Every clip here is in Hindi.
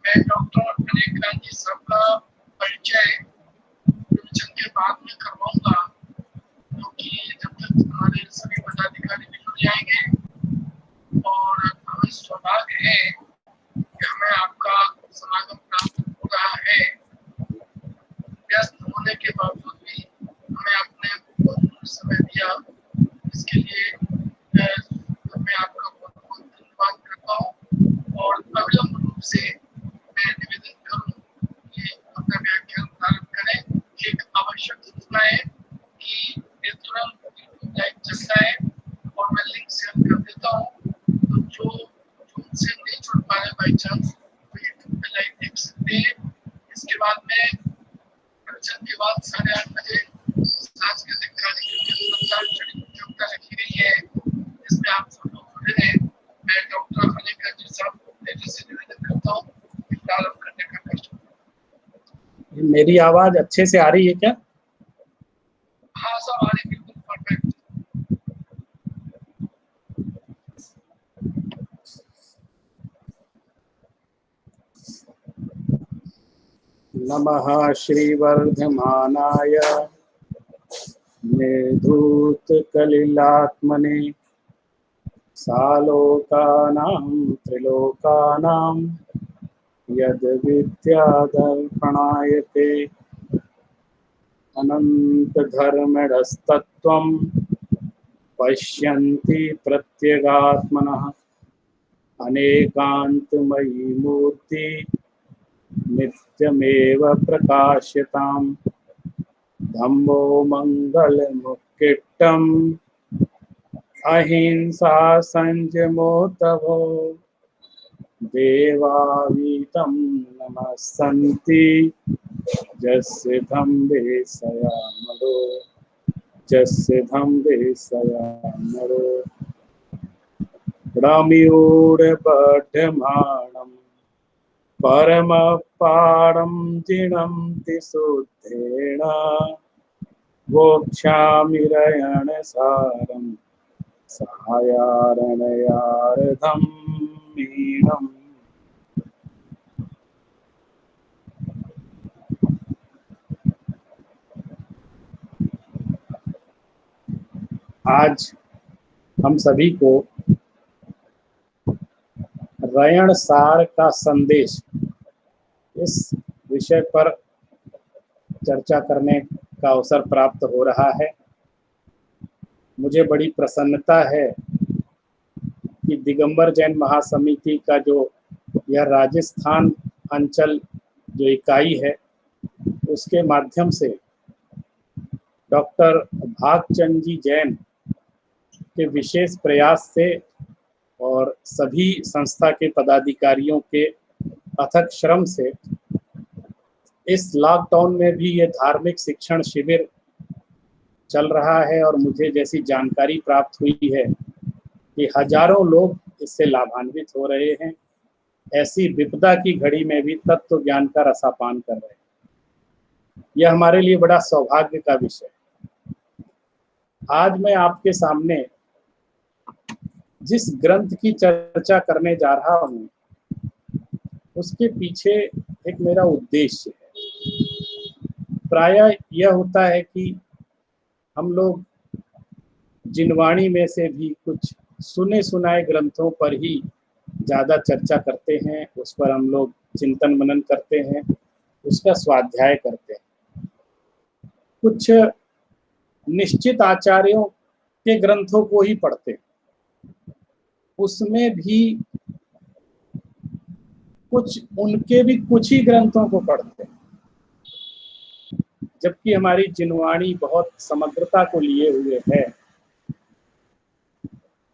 मैं डॉक्टर अनेक गांधी साहब का परिचय रिविजन के बाद में करवाऊंगा, क्योंकि जब तक हमारे सभी पदाधिकारी भी जुड़ जाएंगे और हमें सौभाग्य है कि हमें आपका समागम प्राप्त हो रहा है। व्यस्त होने के बावजूद भी हमें आपने बहुत समय दिया, इसके लिए मैं आपका बहुत बहुत धन्यवाद करता हूँ। और अविलंब रूप से मैं निवेदन करूँ कि अपना व्याख्यान प्रारंभ करें। एक आवश्यक सूचना है कि ये तुरंत लाइव चलता है और मैं लिंक शेयर कर देता हूँ, तो जो उनसे नहीं जुड़ पा रहे बाई चांस वो यूट्यूब पे लाइव देख सकते हैं। इसके बाद में प्रवचन के बाद 8:30 बजे सांस्कृतिक कार्यक्रम प्रतियोगिता रखी गई है, जिसमें आप सब लोग जुड़े रहें। मैं डॉक्टर अनिल गांधी साहब को तेजी से निवेदन करता हूँ कि प्रारंभ करने का कष्ट। मेरी आवाज अच्छे से आ रही है क्या? हाँ सब आ रही, बिल्कुल परफेक्ट। नमः श्रीवर्धमानाय मेधूतकलिलात्मने सालोकानां त्रिलोकानां यद्विद्यादर्पणायते अनन्तधर्मणस्तत्त्वं पश्यन्ति प्रत्यगात्मनः अनेकान्तमयी मूर्ति नित्यमेव प्रकाश्यताम् धम्मो मंगलमुक्किट्टम् अहिंसा संयमो तपो देवावीतं नमस्सन्ति जस्य धम्मे सयामरो जस्य धम्मे सयामरो रम्यूढबद्धमानं परमपारं जिनन्ति शुद्धेन वोक्षामिरयणसारं सायारणयार्धं मीनम्। आज हम सभी को रयण सार का संदेश इस विषय पर चर्चा करने का अवसर प्राप्त हो रहा है। मुझे बड़ी प्रसन्नता है कि दिगंबर जैन महासमिति का जो यह राजस्थान अंचल जो इकाई है, उसके माध्यम से डॉक्टर भागचंद जी जैन के विशेष प्रयास से और सभी संस्था के पदाधिकारियों के अथक श्रम से इस लॉकडाउन में भी ये धार्मिक शिक्षण शिविर चल रहा है और मुझे जैसी जानकारी प्राप्त हुई है कि हजारों लोग इससे लाभान्वित हो रहे हैं। ऐसी विपदा की घड़ी में भी तत्व ज्ञान का रसापान कर रहे हैं। यह हमारे लिए बड़ा सौभाग्य का विषय है। आज मैं आपके सामने जिस ग्रंथ की चर्चा करने जा रहा हूँ, उसके पीछे एक मेरा उद्देश्य है। प्रायः यह होता है कि हम लोग जिनवाणी में से भी कुछ सुने सुनाए ग्रंथों पर ही ज़्यादा चर्चा करते हैं, उस पर हम लोग चिंतन मनन करते हैं, उसका स्वाध्याय करते हैं। कुछ निश्चित आचार्यों के ग्रंथों को ही पढ़ते हैं, उसमें भी उनके भी कुछ ही ग्रंथों को पढ़ते हैं। जबकि हमारी जिनवाणी बहुत समग्रता को लिए हुए है।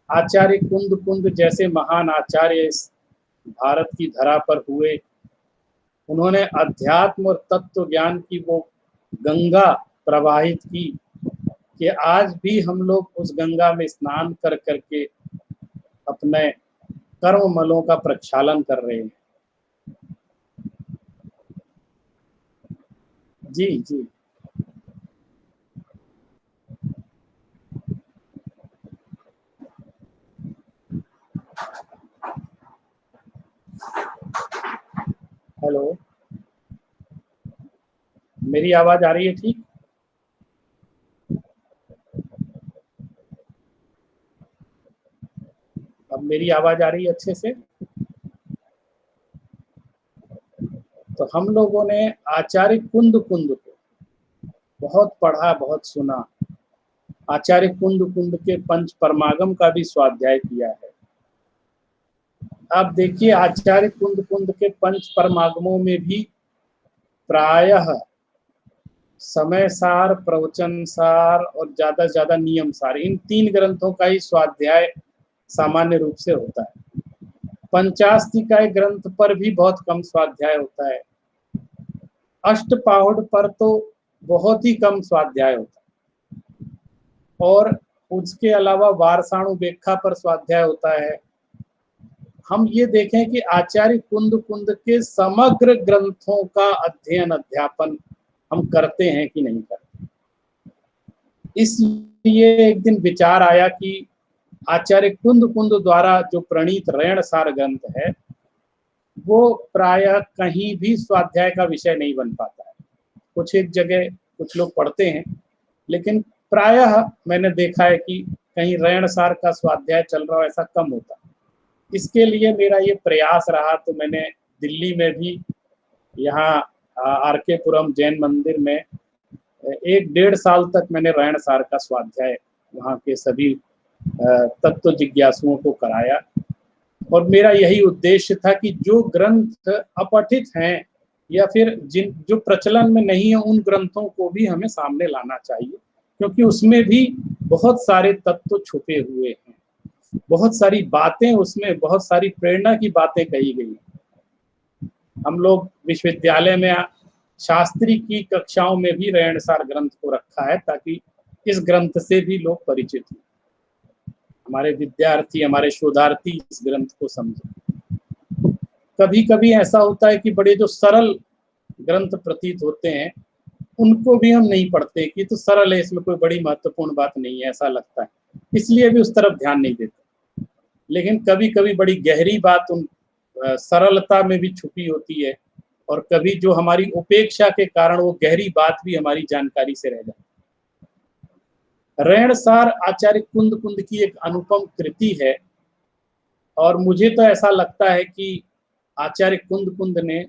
आचार्य कुंद कुंद जैसे महान आचार्य इस भारत की धरा पर हुए। उन्होंने अध्यात्म और तत्व ज्ञान की वो गंगा प्रवाहित की कि आज भी हम लोग उस गंगा में स्नान कर करके अपने कर्म मलों का प्रक्षालन कर रहे हैं। जी जी, हेलो, मेरी आवाज आ रही है ठीक? अब मेरी आवाज आ रही है अच्छे से? तो हम लोगों ने आचार्य कुंद कुंद को बहुत पढ़ा, बहुत सुना। आचार्य कुंद कुंद के पंच परमागम का भी स्वाध्याय किया है। आप देखिए, आचार्य कुंद कुंद के पंच परमागमों में भी प्रायः समय सार, प्रवचन सार और ज्यादा से ज्यादा नियम सार, इन 3 ग्रंथों का ही स्वाध्याय सामान्य रूप से होता है। पंचास्तिकाय ग्रंथ पर भी बहुत कम स्वाध्याय होता है। अष्टपाहुड़ पर तो बहुत ही कम स्वाध्याय होता है, और उसके अलावा वारसाणुपेक्षा पर स्वाध्याय होता है। हम ये देखें कि आचार्य कुंद कुंद के समग्र ग्रंथों का अध्ययन, अध्यापन हम करते हैं कि नहीं करते। इसलिए एक दिन विचार आया कि आचार्य कुंद कुंद द्वारा जो प्रणीत रैणसार ग्रंथ है वो प्रायः कहीं भी स्वाध्याय का विषय नहीं बन पाता है। कुछ एक जगह कुछ लोग पढ़ते हैं, लेकिन प्रायः मैंने देखा है कि कहीं रैणसार का स्वाध्याय चल रहा हो, ऐसा कम होता है। इसके लिए मेरा ये प्रयास रहा, तो मैंने दिल्ली में भी यहाँ आर.के. पुरम जैन मंदिर में 1-1.5 साल तक मैंने रैणसार का स्वाध्याय वहाँ के सभी तत्व जिज्ञासुओं को कराया। और मेरा यही उद्देश्य था कि जो ग्रंथ अपठित हैं या फिर जो प्रचलन में नहीं है, उन ग्रंथों को भी हमें सामने लाना चाहिए, क्योंकि उसमें भी बहुत सारे तत्व छुपे हुए हैं, बहुत सारी बातें, उसमें बहुत सारी प्रेरणा की बातें कही गई हैं। हम लोग विश्वविद्यालय में शास्त्री की कक्षाओं में भी रैणसार ग्रंथ को रखा है, ताकि इस ग्रंथ से भी लोग परिचित हों, हमारे विद्यार्थी, हमारे शोधार्थी इस ग्रंथ को समझें। कभी कभी ऐसा होता है कि बड़े जो सरल ग्रंथ प्रतीत होते हैं उनको भी हम नहीं पढ़ते कि तो सरल है, इसमें कोई बड़ी महत्वपूर्ण बात नहीं है, ऐसा लगता है, इसलिए भी उस तरफ ध्यान नहीं देते। लेकिन कभी कभी बड़ी गहरी बात उन सरलता में भी छुपी होती है, और कभी जो हमारी उपेक्षा के कारण वो गहरी बात भी हमारी जानकारी से रह जाती है। रैणसार आचार्य कुंद कुंद की एक अनुपम कृति है, और मुझे तो ऐसा लगता है कि आचार्य कुंद कुंद ने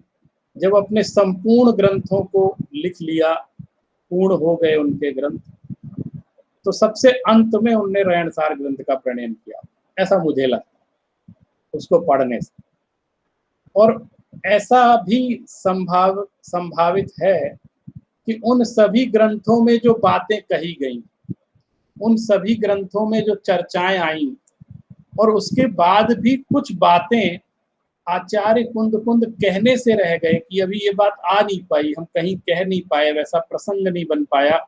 जब अपने संपूर्ण ग्रंथों को लिख लिया, पूर्ण हो गए उनके ग्रंथ, तो सबसे अंत में उनने रैणसार ग्रंथ का प्रणयन किया, ऐसा मुझे लगता है उसको पढ़ने से। और ऐसा भी संभावित है कि उन सभी ग्रंथों में जो बातें कही गई, उन सभी ग्रंथों में जो चर्चाएं आई, और उसके बाद भी कुछ बातें आचार्य कुंद कुंद कहने से रह गए कि अभी ये बात आ नहीं पाई, हम कहीं कह नहीं पाए, वैसा प्रसंग नहीं बन पाया।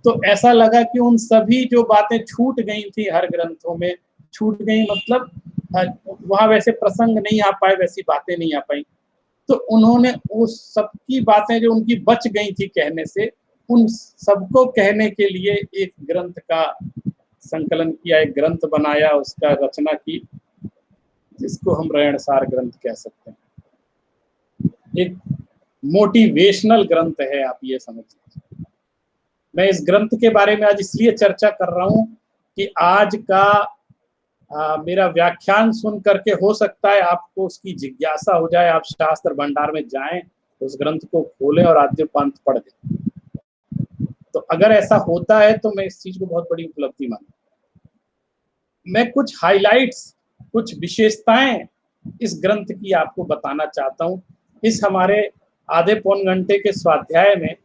तो ऐसा लगा कि उन सभी जो बातें छूट गई थी हर ग्रंथों में, छूट गई मतलब वहां वैसे प्रसंग नहीं आ पाए, वैसी बातें नहीं आ पाई, तो उन्होंने उस सबकी बातें जो उनकी बच गई थी कहने से, उन सबको कहने के लिए एक ग्रंथ का संकलन किया, एक ग्रंथ बनाया, उसका रचना की, जिसको हम रैणसार ग्रंथ कह सकते हैं। एक मोटिवेशनल ग्रंथ है, आप ये समझ लीजिए। मैं इस ग्रंथ के बारे में आज इसलिए चर्चा कर रहा हूं कि आज का मेरा व्याख्यान सुन करके हो सकता है आपको उसकी जिज्ञासा हो जाए, आप शास्त्र भंडार में जाएं, उस ग्रंथ को खोलें और आद्योपांत पढ़ दें। तो अगर ऐसा होता है तो मैं इस चीज को बहुत बड़ी उपलब्धि मानता हूं। मैं कुछ हाइलाइट्स, कुछ विशेषताएं इस ग्रंथ की आपको बताना चाहता हूं। इस हमारे आधे पौन घंटे के स्वाध्याय में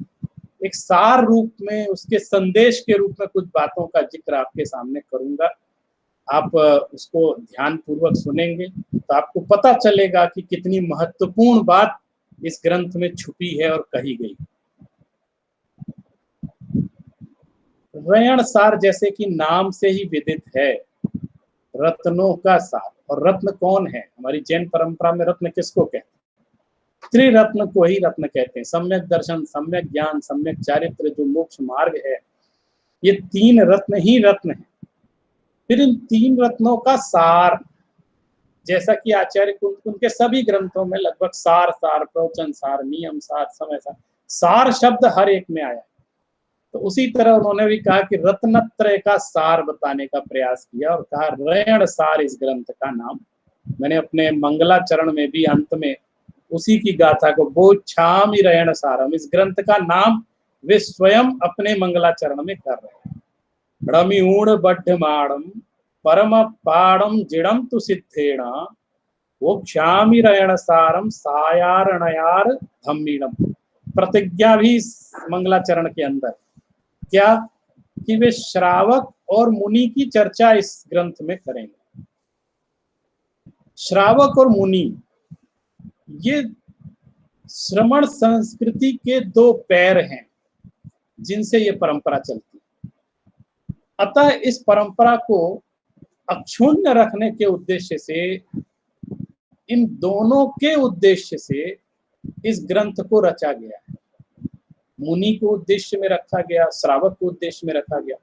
एक सार रूप में, उसके संदेश के रूप में कुछ बातों का जिक्र आपके सामने करूंगा। आप उसको ध्यान पूर्वक सुनेंगे तो आपको पता चलेगा कि कितनी महत्वपूर्ण बात इस ग्रंथ में छुपी है और कही गई। रैणसार जैसे कि नाम से ही विदित है, रत्नों का सार। और रत्न कौन है? हमारी जैन परंपरा में रत्न किसको कहते हैं? त्रिरत्न को ही रत्न कहते हैं। सम्यक दर्शन, सम्यक ज्ञान, सम्यक चारित्र, जो मोक्ष मार्ग है, ये 3 रत्न ही रत्न है। फिर इन 3 रत्नों का सार, जैसा कि आचार्य कुंद के सभी ग्रंथों में लगभग सार सार, प्रवचन सार, नियम सार, समय सार, सार शब्द हर एक में आया। तो उसी तरह उन्होंने भी कहा कि रत्नत्रय का सार बताने का प्रयास किया और कहा रयण सार इस ग्रंथ का नाम। मैंने अपने मंगलाचरण में भी अंत में उसी की गाथा को बोच्छामि रयण सारम, इस ग्रंथ का नाम वे स्वयं अपने मंगलाचरण में कर रहे हैं। रमिऊण बड्ढमाणम परम पाड़म जिड़म तु सिद्धेण वोक्षामि रयण सारम सायारणयार धम्मीणम। प्रतिज्ञा भी मंगलाचरण के अंदर क्या कि वे श्रावक और मुनि की चर्चा इस ग्रंथ में करेंगे। श्रावक और मुनि ये श्रमण संस्कृति के दो पैर हैं जिनसे ये परंपरा चलती है। अतः इस परंपरा को अक्षुण्ण रखने के उद्देश्य से, इन दोनों के उद्देश्य से इस ग्रंथ को रचा गया है। मुनि को उद्देश्य में रखा गया, श्रावक को उद्देश्य में रखा गया,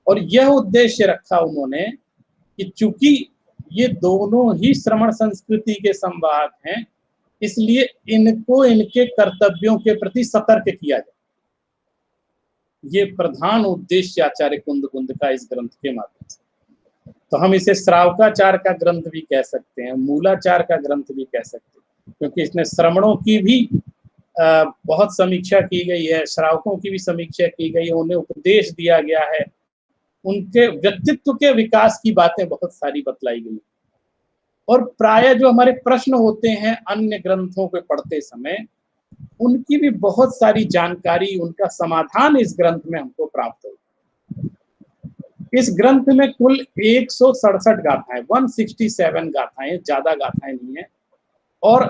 और यह उद्देश्य रखा उन्होंने कि चूंकि ये दोनों ही श्रमण संस्कृति के संवाहक हैं, इसलिए इनको इनके कर्तव्यों के प्रति सतर्क किया जाए। ये प्रधान उद्देश्य आचार्य कुंद का इस ग्रंथ के माध्यम से। तो हम इसे श्रावकाचार का ग्रंथ भी कह सकते हैं, मूलाचार का ग्रंथ भी कह सकते हैं, क्योंकि इसमें श्रमणों की भी बहुत समीक्षा की गई है, श्रावकों की भी समीक्षा की गई है, उन्हें उपदेश दिया गया है, उनके व्यक्तित्व के विकास की बातें बहुत सारी बतलाई गई। और प्राय जो हमारे प्रश्न होते हैं अन्य ग्रंथों को पढ़ते समय, उनकी भी बहुत सारी जानकारी, उनका समाधान इस ग्रंथ में हमको प्राप्त हो। इस ग्रंथ में कुल 167 गाथाएं, 167 गाथाएं, ज्यादा गाथाएं नहीं है। और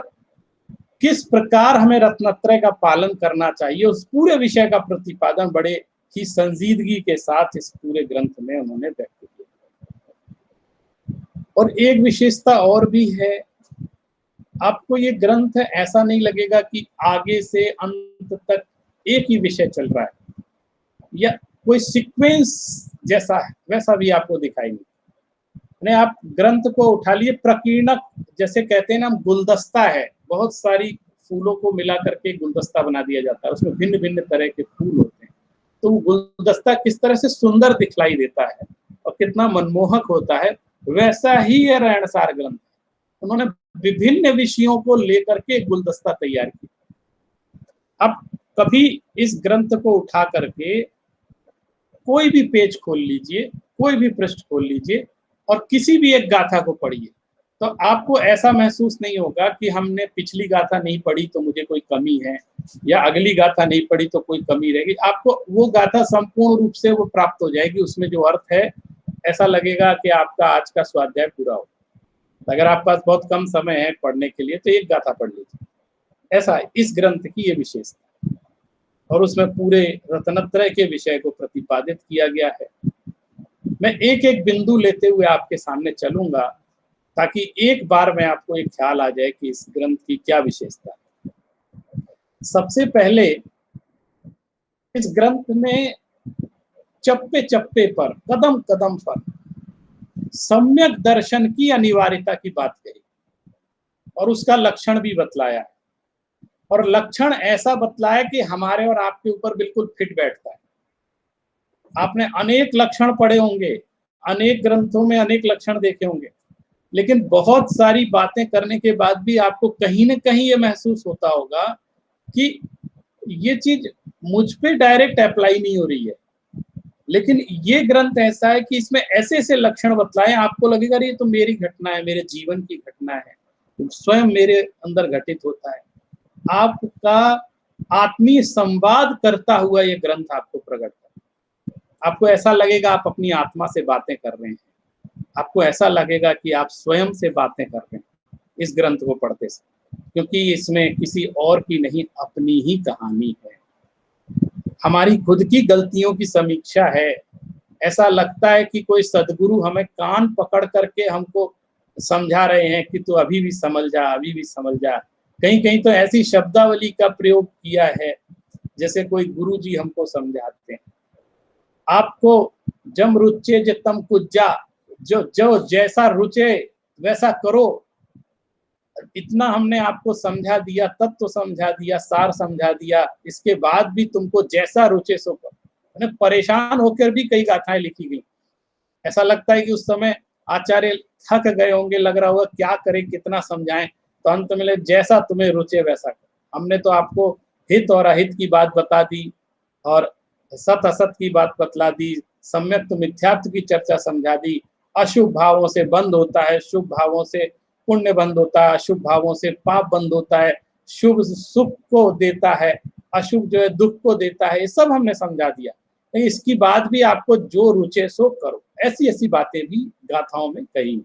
किस प्रकार हमें रत्नत्रय का पालन करना चाहिए, उस पूरे विषय का प्रतिपादन बड़े ही संजीदगी के साथ इस पूरे ग्रंथ में उन्होंने व्यक्त किया। और एक विशेषता और भी है, आपको ये ग्रंथ ऐसा नहीं लगेगा कि आगे से अंत तक एक ही विषय चल रहा है या कोई सीक्वेंस जैसा है, वैसा भी आपको दिखाई नहीं। आप ग्रंथ को उठा लिए, प्रकीर्णक जैसे कहते हैं ना, गुलदस्ता है, बहुत सारी फूलों को मिला करके गुलदस्ता बना दिया जाता है, उसमें भिन्न भिन्न तरह के फूल होते हैं। तो गुलदस्ता किस तरह से सुंदर दिखलाई देता है और कितना मनमोहक होता है, वैसा ही यह रयणसार ग्रंथ। उन्होंने विभिन्न विषयों को लेकर के गुलदस्ता तैयार किया। अब कभी इस ग्रंथ को उठा करके कोई भी पेज खोल लीजिए, कोई भी पृष्ठ खोल लीजिए और किसी भी एक गाथा को पढ़िए, तो आपको ऐसा महसूस नहीं होगा कि हमने पिछली गाथा नहीं पढ़ी तो मुझे कोई कमी है, या अगली गाथा नहीं पढ़ी तो कोई कमी रहेगी। आपको वो गाथा संपूर्ण रूप से वो प्राप्त हो जाएगी, उसमें जो अर्थ है ऐसा लगेगा कि आपका आज का स्वाध्याय पूरा हो। अगर आपके पास बहुत कम समय है पढ़ने के लिए तो एक गाथा पढ़ लीजिए। ऐसा है इस ग्रंथ की ये विशेषता, और उसमें पूरे रत्नत्रय के विषय को प्रतिपादित किया गया है। मैं एक एक बिंदु लेते हुए आपके सामने चलूंगा ताकि एक बार में आपको एक ख्याल आ जाए कि इस ग्रंथ की क्या विशेषता है। सबसे पहले इस ग्रंथ में चप्पे चप्पे पर, कदम कदम पर सम्यक दर्शन की अनिवार्यता की बात कही और उसका लक्षण भी बतलाया है, और लक्षण ऐसा बतलाया कि हमारे और आपके ऊपर बिल्कुल फिट बैठता है। आपने अनेक लक्षण पढ़े होंगे, अनेक ग्रंथों में अनेक लक्षण देखे होंगे, लेकिन बहुत सारी बातें करने के बाद भी आपको कहीं ना कहीं ये महसूस होता होगा कि ये चीज मुझ पे डायरेक्ट अप्लाई नहीं हो रही है। लेकिन ये ग्रंथ ऐसा है कि इसमें ऐसे ऐसे लक्षण बतलाए, आपको लगेगा ये तो मेरी घटना है, मेरे जीवन की घटना है, स्वयं मेरे अंदर घटित होता है। आपका आत्मीय संवाद करता हुआ ये ग्रंथ आपको प्रकट करता है। आपको ऐसा लगेगा आप अपनी आत्मा से बातें कर रहे हैं, आपको ऐसा लगेगा कि आप स्वयं से बातें कर रहे हैं इस ग्रंथ को पढ़ते समय, क्योंकि इसमें किसी और की नहीं, अपनी ही कहानी है। हमारी खुद की गलतियों की समीक्षा है। ऐसा लगता है कि कोई सदगुरु हमें कान पकड़ करके हमको समझा रहे हैं कि तू अभी भी समझ जा, अभी भी समझ जा। कहीं कहीं तो ऐसी शब्दावली का प्रयोग किया है जैसे कोई गुरु जी हमको समझाते हैं। आपको जम रुचे जे तम कुज्जा, जो जो जैसा रुचे वैसा करो। इतना हमने आपको समझा दिया, तत्व तो समझा दिया, सार समझा दिया, इसके बाद भी तुमको जैसा रुचे सो करो। परेशान होकर भी कई गाथाएं लिखी गई। ऐसा लगता है कि उस समय आचार्य थक गए होंगे, लग रहा होगा क्या करें, कितना समझाएं, तो अंत में जैसा तुम्हें रुचे वैसा करो। हमने तो आपको हित और अहित की बात बता दी और सत असत की बात बतला दी, सम्यक तो मिथ्यात्व की चर्चा समझा दी। अशुभ भावों से बंद होता है, शुभ भावों से पुण्य बंद होता है, अशुभ भावों से पाप बंद होता है, शुभ सुख को देता है, अशुभ जो है दुख को देता है, ये सब हमने समझा दिया। नहीं, इसकी बात भी आपको जो रुचे सो करो, ऐसी ऐसी बातें भी गाथाओं में कही।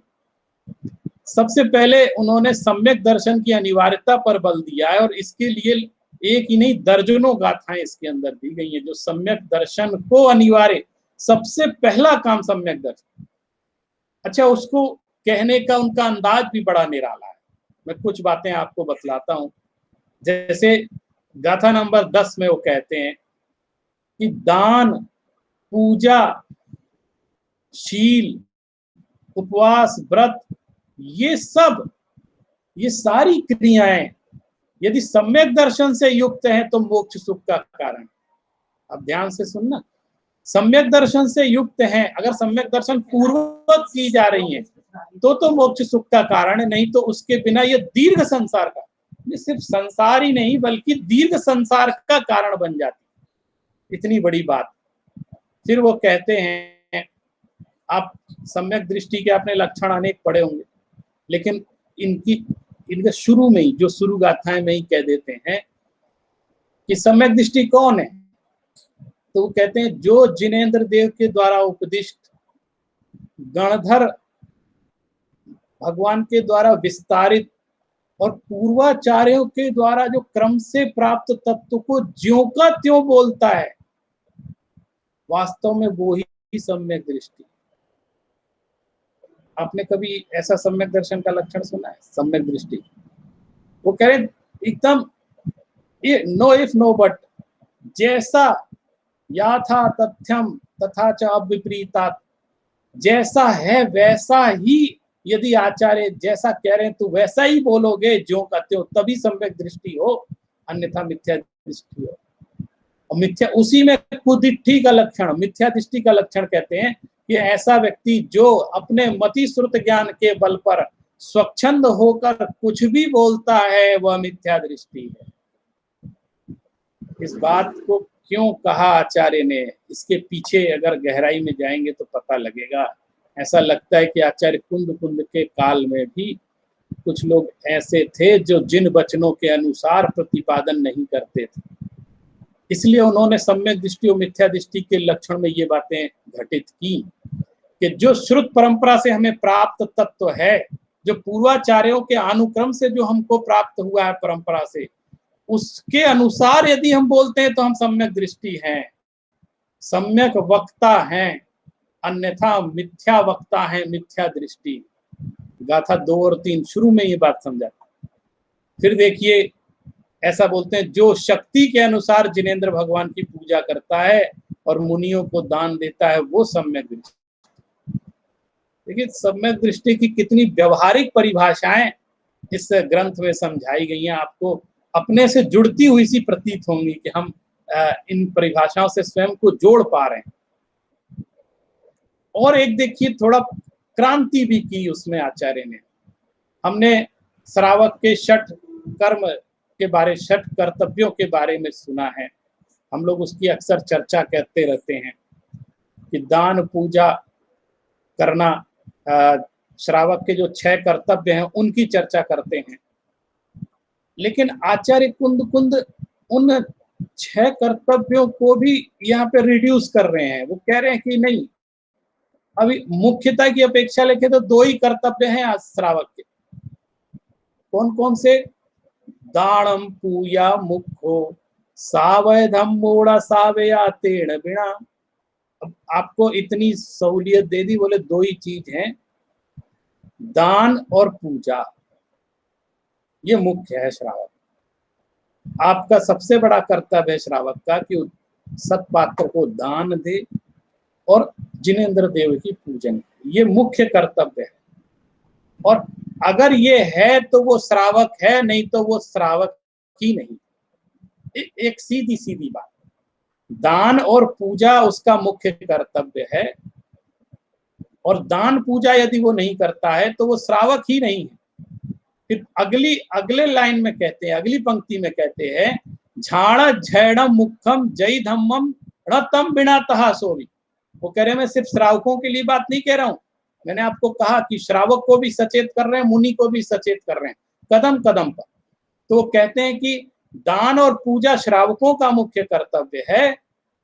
सबसे पहले उन्होंने सम्यक दर्शन की अनिवार्यता पर बल दिया है और इसके लिए एक ही नहीं दर्जनों गाथाएं इसके अंदर दी गई हैं जो सम्यक दर्शन को अनिवार्य, सबसे पहला काम सम्यक दर्शन। अच्छा, उसको कहने का उनका अंदाज भी बड़ा निराला है। मैं कुछ बातें आपको बतलाता हूं। जैसे गाथा नंबर 10 में वो कहते हैं कि दान, पूजा, शील, उपवास, व्रत, ये सारी क्रियाएं यदि सम्यक दर्शन से युक्त हैं तो मोक्ष सुख का कारण। अब ध्यान से सुनना, सम्यक दर्शन से युक्त हैं, अगर सम्यक दर्शन पूर्वक की जा रही है तो मोक्ष सुख का कारण है, नहीं तो उसके बिना ये दीर्घ संसार का, ये सिर्फ संसार ही नहीं बल्कि दीर्घ संसार का कारण बन जाती। इतनी बड़ी बात। फिर वो कहते हैं, आप सम्यक दृष्टि के आपने लक्षण अनेक पढ़े होंगे, लेकिन इनके शुरू में ही, जो शुरू गाथाएं में ही कह देते हैं कि सम्यक दृष्टि कौन है, तो वो कहते हैं जो जिनेंद्र देव के द्वारा उपदिष्ट, गणधर भगवान के द्वारा विस्तारित और पूर्वाचार्यों के द्वारा जो क्रम से प्राप्त तत्व को ज्यों का त्यों बोलता है, वास्तव में वो ही सम्यक दृष्टि। आपने कभी ऐसा सम्यक दर्शन का लक्षण सुना है? सम्यक दृष्टि वो कह रहे एकदम नो इफ नो बट, जैसा याथा तथ्यम तथा च अविपरीतात्, जैसा है वैसा ही यदि आचार्य जैसा कह रहे हैं तो वैसा ही बोलोगे ज्यों का त्यों, तभी सम्यक दृष्टि हो, अन्यथा मिथ्या दृष्टि हो। और मिथ्या, उसी में कुदिष्टि का लक्षण, मिथ्या दृष्टि का लक्षण कहते हैं कि ऐसा व्यक्ति जो अपने मति श्रुत ज्ञान के बल पर स्वच्छंद होकर कुछ भी बोलता है वह मिथ्या दृष्टि है। इस बात को क्यों कहा आचार्य ने, इसके पीछे अगर गहराई में जाएंगे तो पता लगेगा। ऐसा लगता है कि आचार्य कुंद के काल में भी कुछ लोग ऐसे थे जो जिन वचनों के अनुसार प्रतिपादन नहीं करते थे, इसलिए उन्होंने सम्यक दृष्टि और मिथ्या दृष्टि के लक्षण में ये बातें घटित की कि जो श्रुत परंपरा से हमें प्राप्त तत्व है, जो पूर्वाचार्यों के अनुक्रम से जो हमको प्राप्त हुआ है परंपरा से, उसके अनुसार यदि हम बोलते हैं तो हम सम्यक दृष्टि हैं, सम्यक वक्ता हैं, अन्यथा मिथ्या वक्ता हैं, मिथ्या दृष्टि। गाथा 2 और 3 शुरू में ये बात समझा। फिर देखिए, ऐसा बोलते हैं जो शक्ति के अनुसार जिनेंद्र भगवान की पूजा करता है और मुनियों को दान देता है वो सम्यक दृष्टि। देखिए, सम्यक दृष्टि की कितनी व्यवहारिक परिभाषाएं इस ग्रंथ में समझाई गई हैं, आपको अपने से जुड़ती हुई सी प्रतीत होंगी कि हम इन परिभाषाओं से स्वयं को जोड़ पा रहे हैं। और एक देखिए, थोड़ा क्रांति भी की उसमें आचार्य ने। हमने श्रावक के 6 कर्म के बारे, 6 कर्तव्यों के बारे में सुना है, हम लोग उसकी अक्सर चर्चा करते रहते हैं कि दान पूजा करना, श्रावक के जो 6 कर्तव्य हैं उनकी चर्चा करते हैं। लेकिन आचार्य कुंद उन 6 कर्तव्यों को भी यहाँ पे रिड्यूस कर रहे हैं। वो कह रहे हैं कि नहीं, अभी मुख्यता की अपेक्षा लेके तो 2 ही कर्तव्य हैं आज श्रावक के। कौन कौन से? दानम पूया मुखो सावैधम मोड़ा सावया तेण बिना। अब आपको इतनी सहूलियत दे दी, बोले 2 ही चीज हैं, दान और पूजा, ये मुख्य है श्रावक। आपका सबसे बड़ा कर्तव्य है श्रावक का कि सत्पात्र को दान दे और जिनेंद्र देव की पूजन, ये मुख्य कर्तव्य है। और अगर ये है तो वो श्रावक है, नहीं तो वो श्रावक ही नहीं। एक सीधी सीधी बात। दान और पूजा उसका मुख्य कर्तव्य है, और दान पूजा यदि वो नहीं करता है तो वो श्रावक ही नहीं है। फिर अगले लाइन में कहते हैं, अगली पंक्ति में कहते हैं, झाड़ झैड़म मुखम जय धम्मम णतम बिना तहा सोवी। वो कह रहे हैं मैं सिर्फ श्रावकों के लिए बात नहीं कह रहा हूं, मैंने आपको कहा कि श्रावक को भी सचेत कर रहे हैं, मुनि को भी सचेत कर रहे हैं कदम कदम पर। तो वो कहते हैं कि दान और पूजा श्रावकों का मुख्य कर्तव्य है,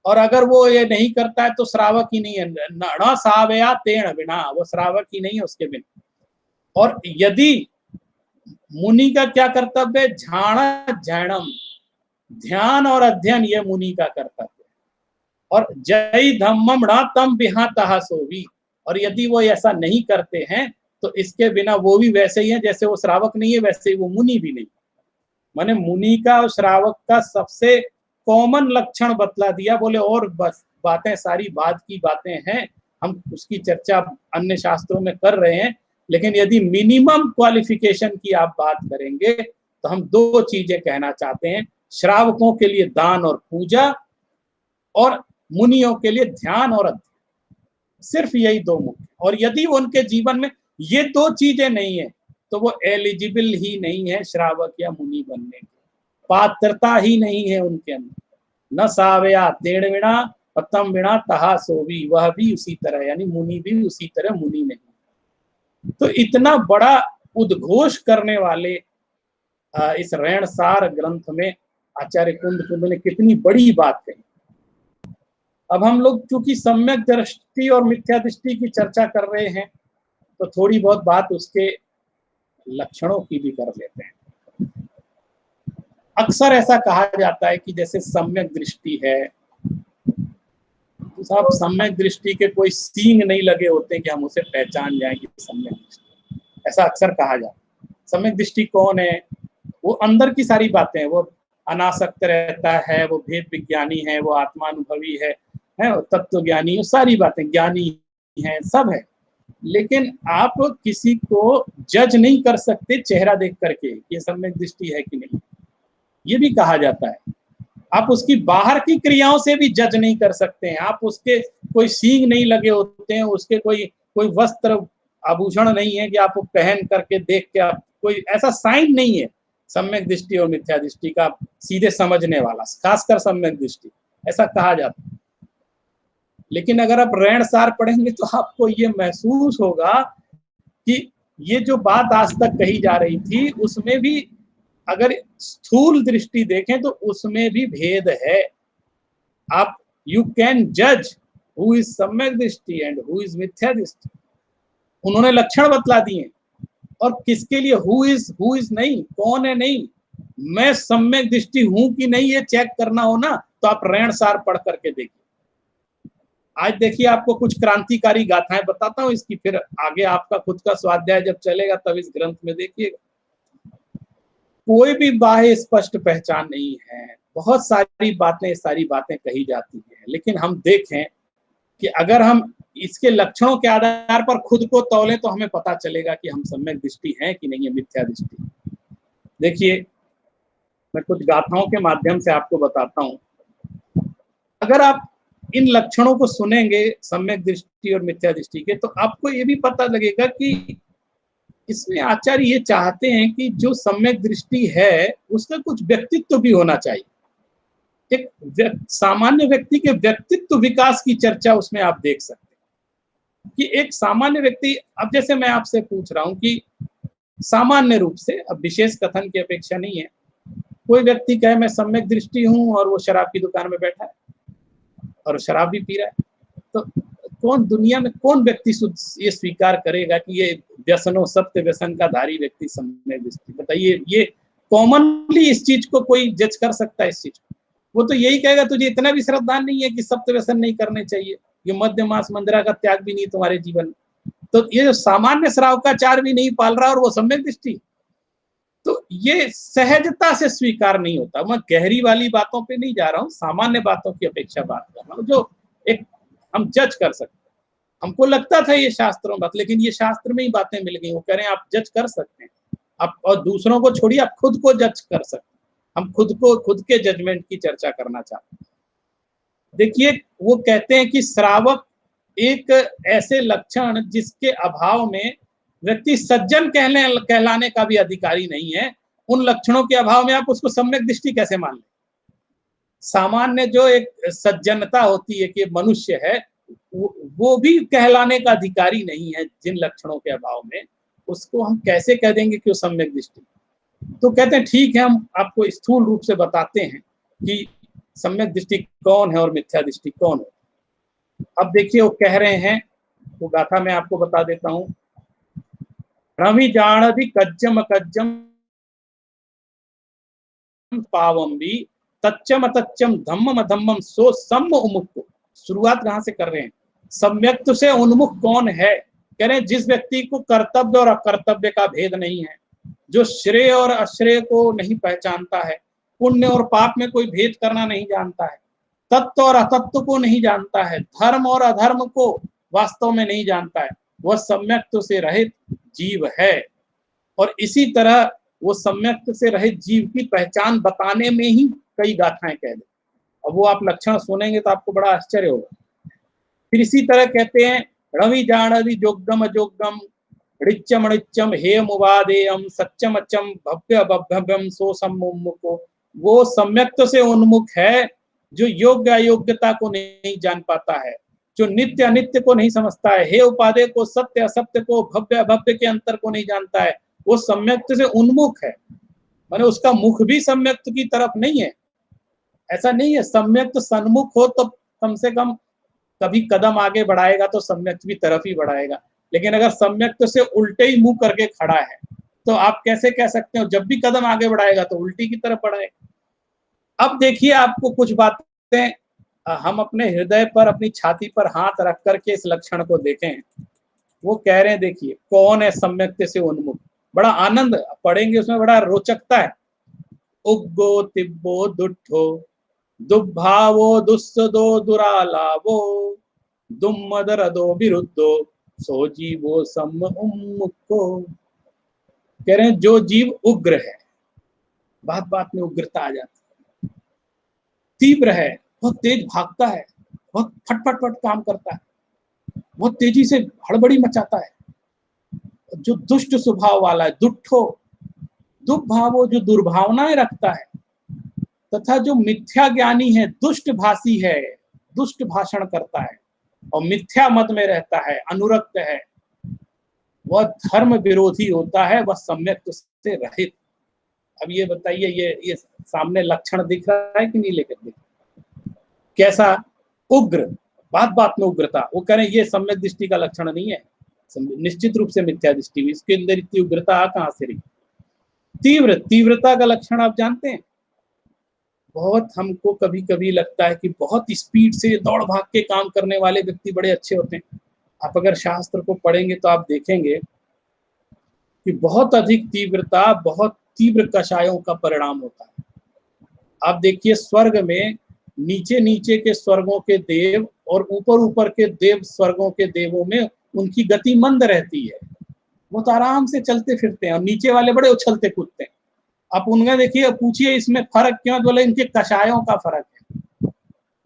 और अगर वो ये नहीं करता है तो श्रावक ही नहीं है। न सावया तेण बिना, वो श्रावक ही नहीं है उसके बिना। और यदि मुनि का क्या कर्तव्य है? झाण झैणम, ध्यान और अध्ययन, ये मुनि का कर्तव्य है। और जय धम्मम तम बिहातहा सोवी, और यदि वो ऐसा नहीं करते हैं तो इसके बिना वो भी वैसे ही है जैसे वो श्रावक नहीं है, वैसे ही वो मुनि भी नहीं। माने मुनि का और श्रावक का सबसे कॉमन लक्षण बतला दिया। बोले और बस बातें सारी बाद की बातें हैं, हम उसकी चर्चा अन्य शास्त्रों में कर रहे हैं, लेकिन यदि मिनिमम क्वालिफिकेशन की आप बात करेंगे तो हम दो चीजें कहना चाहते हैं, श्रावकों के लिए दान और पूजा, और मुनियों के लिए ध्यान और अध्ययन, सिर्फ यही दो मुख्य। और यदि उनके जीवन में ये दो चीजें नहीं है तो वो एलिजिबल ही नहीं है श्रावक या मुनि बनने की, पात्रता ही नहीं है उनके अंदर। न सावया तेण बिना पतम बिना तहा सोवी, वह भी उसी तरह, यानी मुनि भी उसी तरह मुनि नहीं। तो इतना बड़ा उद्घोष करने वाले इस ऋणसार ग्रंथ में आचार्य कुंद ने कितनी बड़ी बात कही। अब हम लोग चूंकि सम्यक दृष्टि और मिथ्या दृष्टि की चर्चा कर रहे हैं तो थोड़ी बहुत बात उसके लक्षणों की भी कर लेते हैं। अक्सर ऐसा कहा जाता है कि जैसे सम्यक दृष्टि है तो साहब सम्यक दृष्टि के कोई सींग नहीं लगे होते कि हम उसे पहचान जाएं कि सम्यक दृष्टि, ऐसा अक्सर कहा जाता है। सम्यक दृष्टि कौन है? वो अंदर की सारी बातें, वो अनासक्त रहता है, वो भेद विज्ञानी है, वो आत्मानुभवी है तत्व ज्ञानी, वो सारी बातें, ज्ञानी है, सब है। लेकिन आप किसी को जज नहीं कर सकते चेहरा देख करके ये सम्यक दृष्टि है कि नहीं, ये भी कहा जाता है। आप उसकी बाहर की क्रियाओं से भी जज नहीं कर सकते हैं, आप उसके कोई सींग नहीं लगे होते हैं, उसके कोई वस्त्र आभूषण नहीं है कि आप पहन करके देख के आप, कोई ऐसा साइन नहीं है सम्यक दृष्टि और मिथ्या दृष्टि का सीधे समझने वाला, खासकर सम्यक दृष्टि, ऐसा कहा जाता है। लेकिन अगर आप ऋणसार पढ़ेंगे तो आपको ये महसूस होगा कि ये जो बात आज तक कही जा रही थी उसमें भी अगर स्थूल दृष्टि देखें तो उसमें भी भेद है। आप यू कैन जज हु इज सम्यक दृष्टि एंड हु इज मिथ्या दृष्टि। उन्होंने लक्षण बतला दिए, और किसके लिए हु इज नहीं, कौन है नहीं। मैं सम्यक दृष्टि हूं कि नहीं ये चेक करना हो ना तो आप ऋणसार पढ़ करके देखिए। आज देखिए आपको कुछ क्रांतिकारी गाथाएं बताता हूं इसकी, फिर आगे आपका खुद का स्वाध्याय जब चलेगा तब इस ग्रंथ में देखिएगा। कोई भी बाह्य स्पष्ट पहचान नहीं है, बहुत सारी बातें कही जाती हैं, लेकिन हम देखें कि अगर हम इसके लक्षणों के आधार पर खुद को तौलें तो हमें पता चलेगा कि हम सम्यक दृष्टि हैं कि नहीं है, मिथ्या दृष्टि। देखिए मैं कुछ गाथाओं के माध्यम से आपको बताता हूं। अगर आप इन लक्षणों को सुनेंगे सम्यक दृष्टि और मिथ्या दृष्टि के, तो आपको ये भी पता लगेगा कि इसमें आचार्य ये चाहते हैं कि जो सम्यक दृष्टि है उसका कुछ व्यक्तित्व भी होना चाहिए। एक सामान्य व्यक्ति के व्यक्तित्व विकास की चर्चा उसमें आप देख सकते हैं कि एक सामान्य व्यक्ति, अब जैसे मैं आपसे पूछ रहा हूं कि सामान्य रूप से, अब विशेष कथन की अपेक्षा नहीं है, कोई व्यक्ति कहे मैं सम्यक दृष्टि हूं और वो शराब की दुकान में बैठा है और शराब भी पी रहा है, तो कौन दुनिया में कौन व्यक्ति ये स्वीकार करेगा कि ये व्यसनों सत्य व्यसन का धारी व्यक्ति सम्यक दृष्टि? बताइए, ये कॉमनली इस चीज को कोई जज कर सकता है इस चीज को? वो तो यही कहेगा तुझे इतना भी श्रद्धा नहीं है कि सत्य व्यसन नहीं करने चाहिए, ये मध्य मास मंदिरा का त्याग भी नहीं तुम्हारे जीवन में, तो ये जो सामान्य श्रावकाचार भी नहीं पाल रहा और वो सम्यक दृष्टि, तो ये सहजता से स्वीकार नहीं होता। मैं गहरी वाली बातों पे नहीं जा रहा हूँ, सामान्य बातों की अपेक्षा बात कर रहा हूँ जो एक हम जज कर सकते हैं। हमको लगता था ये शास्त्रों में बात, लेकिन ये शास्त्र में ही बातें मिल गई। वो कह रहे हैं आप जज कर सकते हैं, आप और दूसरों को छोड़िए, आप खुद को जज कर सकते हैं। हम खुद के जजमेंट की चर्चा करना चाहते हैं। देखिए, वो कहते हैं कि श्रावक एक ऐसे लक्षण जिसके अभाव में व्यक्ति सज्जन कहलाने का भी अधिकारी नहीं है, उन लक्षणों के अभाव में आप उसको सम्यक दृष्टि कैसे मान लें? सामान्य जो एक सज्जनता होती है कि मनुष्य है, वो भी कहलाने का अधिकारी नहीं है जिन लक्षणों के अभाव में, उसको हम कैसे कह देंगे कि वो सम्यक दृष्टि? तो कहते हैं ठीक है, हम आपको स्थूल रूप से बताते हैं कि सम्यक दृष्टि कौन है और मिथ्या दृष्टि कौन है। अब देखिए वो कह रहे हैं, वो गाथा मैं आपको बता देता हूं। रवि जाणधि कज्जम कज्जम पावम भी तच्चम तच्चम धम्मम धम्मम सो सम्म उन्मुख। शुरुआत कहां से कर रहे हैं? सम्यक्त से उन्मुख कौन है? कह रहे हैं जिस व्यक्ति को कर्तव्य और अकर्तव्य का भेद नहीं है, जो श्रेय और अश्रेय को नहीं पहचानता है, पुण्य और पाप में कोई भेद करना नहीं जानता है, तत्व और अतत्व को नहीं जानता है, धर्म और अधर्म को वास्तव में नहीं जानता है, वह सम्यक्त से रहित जीव है। और इसी तरह वो सम्यक्त से रहित जीव की पहचान बताने में ही कई गाथाएं कह दे। अब वो आप लक्षण सुनेंगे तो आपको बड़ा आश्चर्य होगा। फिर इसी तरह कहते हैं रवि जाणधि जोगम अजोगम ऋच्चम ऋच्चम हेम उवादेयम सच्चम अच्छम भव्य भव्यम सो सम्मुखो। वो सम्यक्त से उन्मुख है जो योग्य अयोग्यता को नहीं जान पाता है, जो नित्य अनित्य को नहीं समझता है, हे उपादेय को, सत्य असत्य को, भव्य अभव्य के अंतर को नहीं जानता है, वो सम्यक्त से उन्मुख है। माने उसका मुख भी सम्यक्त की तरफ नहीं है। ऐसा नहीं है, सम्यक्त सन्मुख हो तो कम से कम कभी कदम आगे बढ़ाएगा तो सम्यक्त की तरफ ही बढ़ाएगा। लेकिन अगर सम्यक्त से उल्टे ही मुंह करके खड़ा है तो आप कैसे कह सकते हो जब भी कदम आगे बढ़ाएगा तो उल्टी की तरफ बढ़ाएगा। अब देखिए आपको कुछ बातें हम अपने हृदय पर, अपनी छाती पर हाथ रख करके इस लक्षण को देखें। वो कह रहे हैं देखिए कौन है सम्यक्त से उन्मुख। बड़ा आनंद पढ़ेंगे, उसमें बड़ा रोचकता है। उग्गो तिब्बो दुट्ठो दुर्भावो दुस्सदो दुरालावो दुम्मदरदो विरुद्धो सो जीवो सम उन्मुखो। कह रहे हैं जो जीव उग्र है, बात बात में उग्रता आ जाती है, तीव्र है, बहुत तेज भागता है, बहुत फटफट फट काम करता है, बहुत तेजी से हड़बड़ी मचाता है, जो दुष्ट स्वभाव वाला है, दुष्टो दुर्भावो जो दुर्भावनाएं रखता है, तथा जो मिथ्या ज्ञानी है, दुष्ट भाषी है, दुष्ट भाषण करता है और मिथ्या मत में रहता है, अनुरक्त है, वह धर्म विरोधी होता है, वह सम्यक से रहित। अब ये बताइए, ये सामने लक्षण दिख रहा है कि नहीं? लेकर दिख कैसा? उग्र, बात बात में उग्रता। वो कह रहे हैं ये सम्यक दृष्टि का लक्षण नहीं है, निश्चित रूप से मिथ्या दृष्टि। इसके अंदर इतनी उग्रता कहां से रही? तीव्र, तीव्रता का लक्षण आप जानते हैं। बहुत हमको कभी कभी लगता है कि बहुत स्पीड से दौड़ भाग के काम करने वाले व्यक्ति बड़े अच्छे होते हैं। आप अगर शास्त्र को पढ़ेंगे तो आप देखेंगे कि बहुत अधिक तीव्रता बहुत तीव्र कषायों का परिणाम होता है। आप देखिए स्वर्ग में नीचे नीचे के स्वर्गों के देव और ऊपर ऊपर के देव स्वर्गों के देवों में उनकी गति मंद रहती है, वो तो आराम से चलते फिरते हैं, और नीचे वाले बड़े उछलते कूदते हैं। आप उनका देखिए, पूछिए इसमें फर्क क्यों? बोले इनके कषायों का फर्क है।